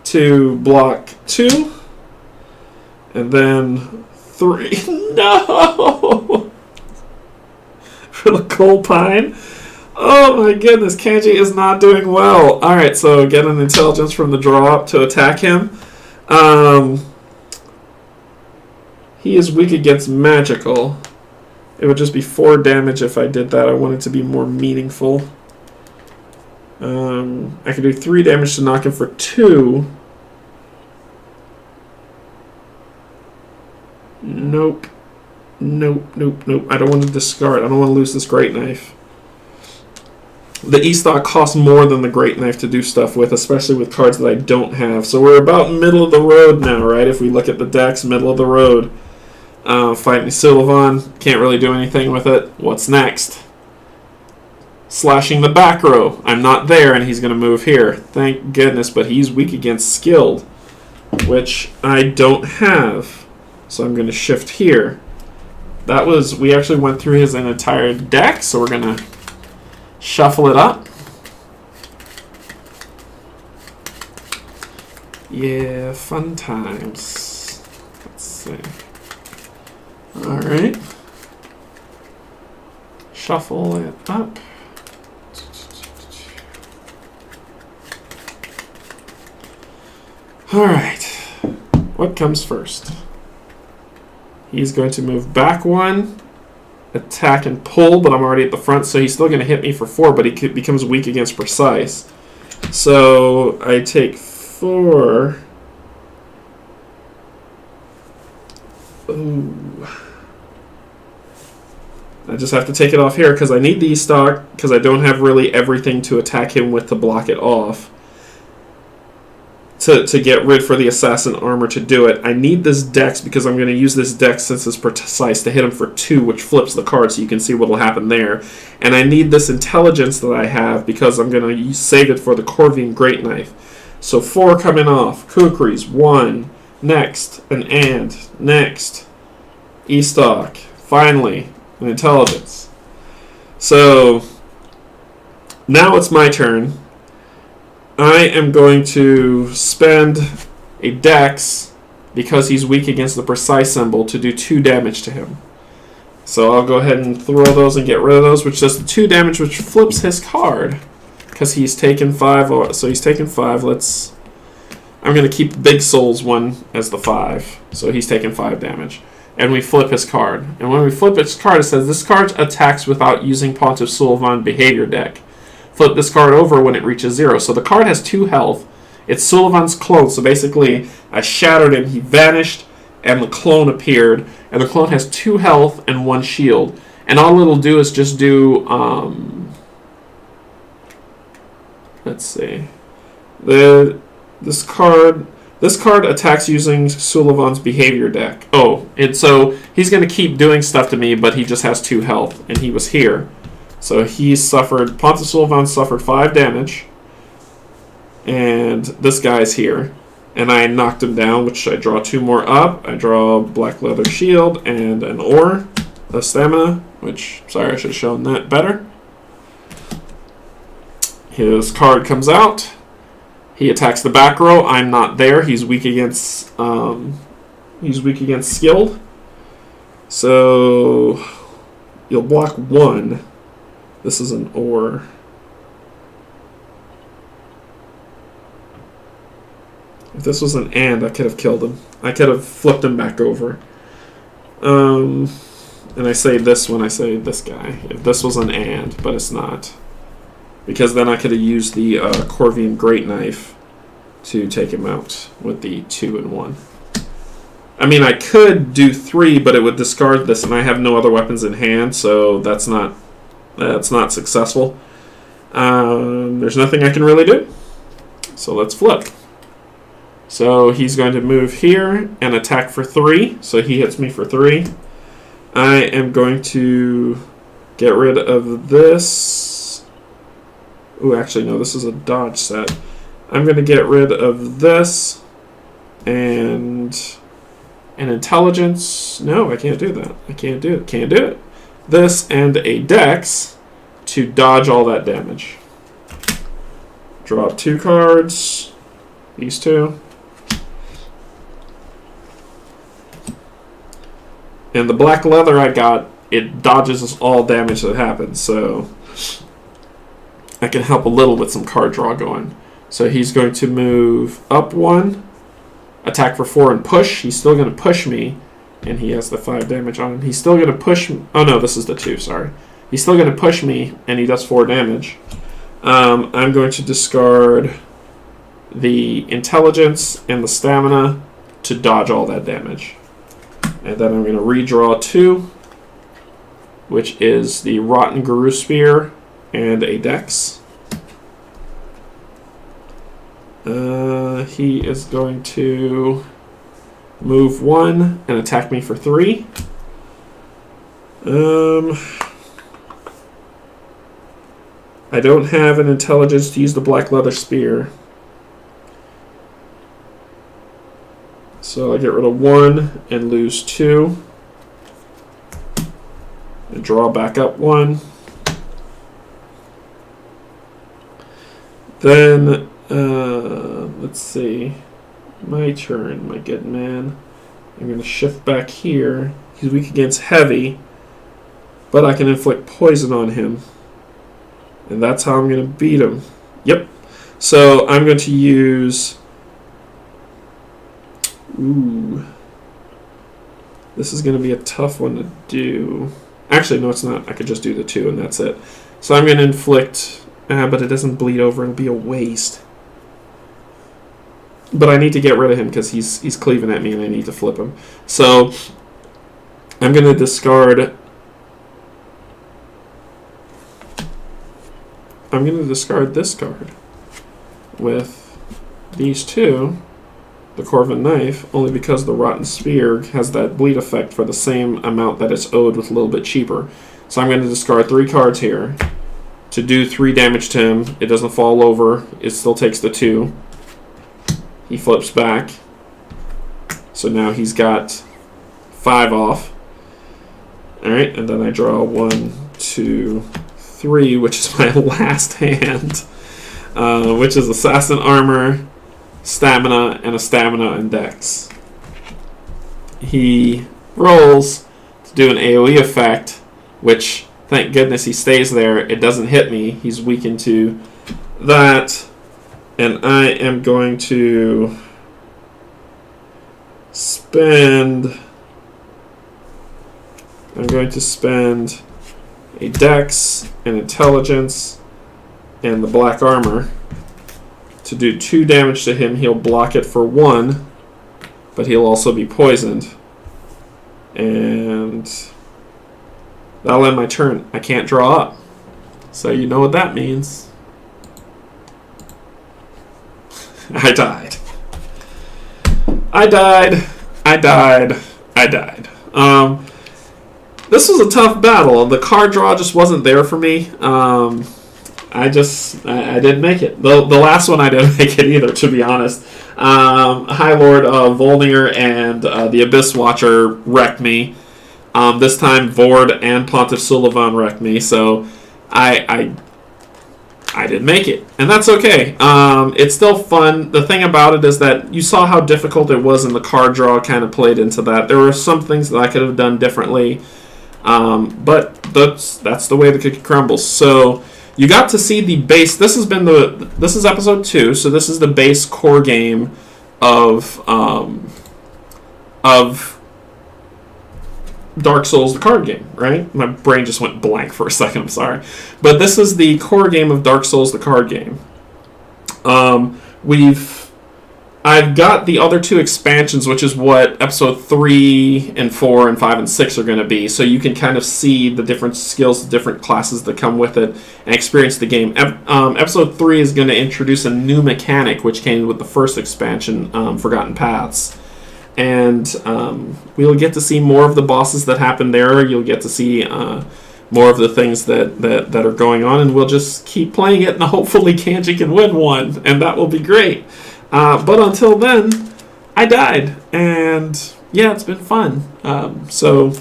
to block 2. And then 3. No! For the Coal Pine. Oh my goodness, Canje is not doing well. Alright, so get an intelligence from the draw to attack him. He is weak against magical. It would just be 4 damage if I did that. I want it to be more meaningful. I can do 3 damage to knock him for 2. Nope. Nope. I don't want to discard. I don't want to lose this Great Knife. The E-Stock costs more than the Great Knife to do stuff with, especially with cards that I don't have. So we're about middle of the road now, right? If we look at the decks, middle of the road. Fighting Sulaimon, can't really do anything with it. What's next? Slashing the back row. I'm not there, and he's going to move here. Thank goodness, but he's weak against skilled, which I don't have. So I'm going to shift here. We actually went through his entire deck, so we're going to shuffle it up. Yeah, fun times. Let's see. Alright. Shuffle it up. Alright. What comes first? He's going to move back 1. Attack and pull, but I'm already at the front, so he's still going to hit me for 4, but he becomes weak against precise. So I take 4. Ooh. I just have to take it off here because I need the stock because I don't have really everything to attack him with to block it off. To get rid for the assassin armor to do it. I need this dex because I'm going to use this dex since it's precise to hit him for 2, which flips the card so you can see what will happen there. And I need this intelligence that I have because I'm going to save it for the Corvian Great Knife. So 4 coming off. Kukris, 1. Next. And. Next. E-stock. Finally. An intelligence. So now it's my turn. I am going to spend a dex because he's weak against the precise symbol to do 2 damage to him. So I'll go ahead and throw those and get rid of those, which does the 2 damage, which flips his card because he's taken 5. So he's taken 5. I'm going to keep Big Soul's one as the 5. So he's taken 5 damage. And we flip his card. And when we flip his card, it says this card attacks without using Pontiff Sulaimon behavior deck. Flip this card over when it reaches 0. So the card has 2 health. It's Sullivan's clone. So basically, I shattered him. He vanished, and the clone appeared. And the clone has 2 health and 1 shield. And all it'll do is just do... let's see. This card attacks using Sullivan's behavior deck. Oh, and so he's going to keep doing stuff to me, but he just has 2 health. And he was here. So he suffered, Pontiff Sulaimon suffered 5 damage, and this guy's here. And I knocked him down, which I draw 2 more up. I draw a black leather shield and an ore of stamina, which, sorry, I should have shown that better. His card comes out. He attacks the back row. I'm not there. He's weak against skilled. So you'll block 1. This is an ore. If this was an and, I could have killed him. I could have flipped him back over. And I say this when I say this guy. If this was an and, but it's not. Because then I could have used the Corvian Great Knife to take him out with the 2 and 1. I mean, I could do 3, but it would discard this, and I have no other weapons in hand, so that's not successful. There's nothing I can really do. So let's flip. So he's going to move here and attack for 3. So he hits me for 3. I am going to get rid of this. Ooh, actually, no, this is a dodge set. I'm going to get rid of this and an intelligence. No, I can't do that. I can't do it. Can't do it. This and a dex to dodge all that damage. Draw 2 cards. These 2. And the black leather I got, it dodges all damage that happens, so I can help a little with some card draw going. So he's going to move up 1, attack for 4 and push. He's still going to push me, and he has the 5 damage on him. He's still going to push me. Oh no, this is the 2, sorry. He's still going to push me, and he does 4 damage. I'm going to discard the intelligence and the stamina to dodge all that damage. And then I'm going to redraw 2, which is the Rotten Guru Spear and a dex. He is going to move 1 and attack me for 3. I don't have an intelligence to use the black leather spear. So I get rid of 1 and lose 2. And draw back up 1. Then, let's see. My turn, my good man. I'm going to shift back here. He's weak against heavy, but I can inflict poison on him. And that's how I'm going to beat him. Yep. So I'm going to use... Ooh. This is going to be a tough one to do. Actually, no, it's not. I could just do the 2 and that's it. So I'm going to inflict... but it doesn't bleed over. It'll be a waste. But I need to get rid of him because he's cleaving at me and I need to flip him. So I'm going to discard... I'm going to discard this card with these two, the Corvin Knife, only because the Rotten Spear has that bleed effect for the same amount that it's owed with a little bit cheaper. So I'm going to discard 3 cards here to do 3 damage to him. It doesn't fall over. It still takes the 2. He flips back. So now he's got 5 off. Alright, and then I draw 1, 2, 3, which is my last hand, which is Assassin Armor, Stamina, and a Stamina and Dex. He rolls to do an AoE effect, which, thank goodness he stays there. It doesn't hit me. He's weakened to that. And I am going to spend... I'm going to spend a Dex, an Intelligence, and the Black Armor to do 2 damage to him. He'll block it for 1, but he'll also be poisoned. And that'll end my turn. I can't draw up. So you know what that means. I died. I died. I died. I died. This was a tough battle. The card draw just wasn't there for me. I didn't make it. The last one I didn't make it either, to be honest. High Lord Volnir and the Abyss Watcher wrecked me. This time Vord and Pontiff Sulaimon wrecked me, so I didn't make it. And that's okay. It's still fun. The thing about it is that you saw how difficult it was, and the card draw kind of played into that. There were some things that I could have done differently. But that's the way the cookie crumbles. So you got to see the base. This is episode 2, so this is the base core game of Dark Souls, the card game, right? My brain just went blank for a second. I'm sorry, but this is the core game of Dark Souls, the card game. I've got the other 2 expansions, which is what episode 3 and 4 and 5 and 6 are going to be. So you can kind of see the different skills, the different classes that come with it, and experience the game. Episode 3 is going to introduce a new mechanic, which came with the first expansion, Forgotten Paths. And we'll get to see more of the bosses that happen there. You'll get to see more of the things that are going on, and we'll just keep playing it, and hopefully Canje can win one, and that will be great. But until then, I died, and yeah, it's been fun. So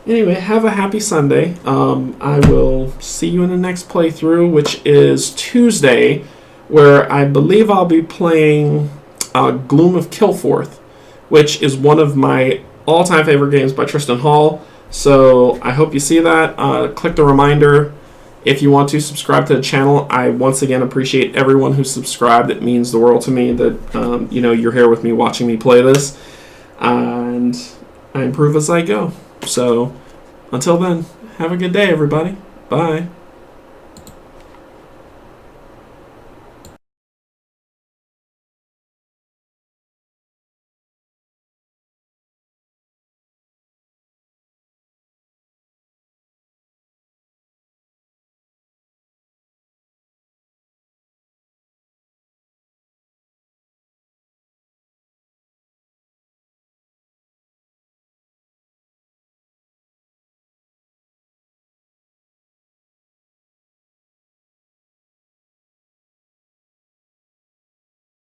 anyway, have a happy Sunday. I will see you in the next playthrough, which is Tuesday, where I believe I'll be playing Gloom of Kilforth, which is one of my all-time favorite games by Tristan Hall. So I hope you see that. Click the reminder. If you want to subscribe to the channel, I once again appreciate everyone who subscribed. It means the world to me that you're here with me watching me play this, and I improve as I go. So until then, have a good day, everybody. Bye.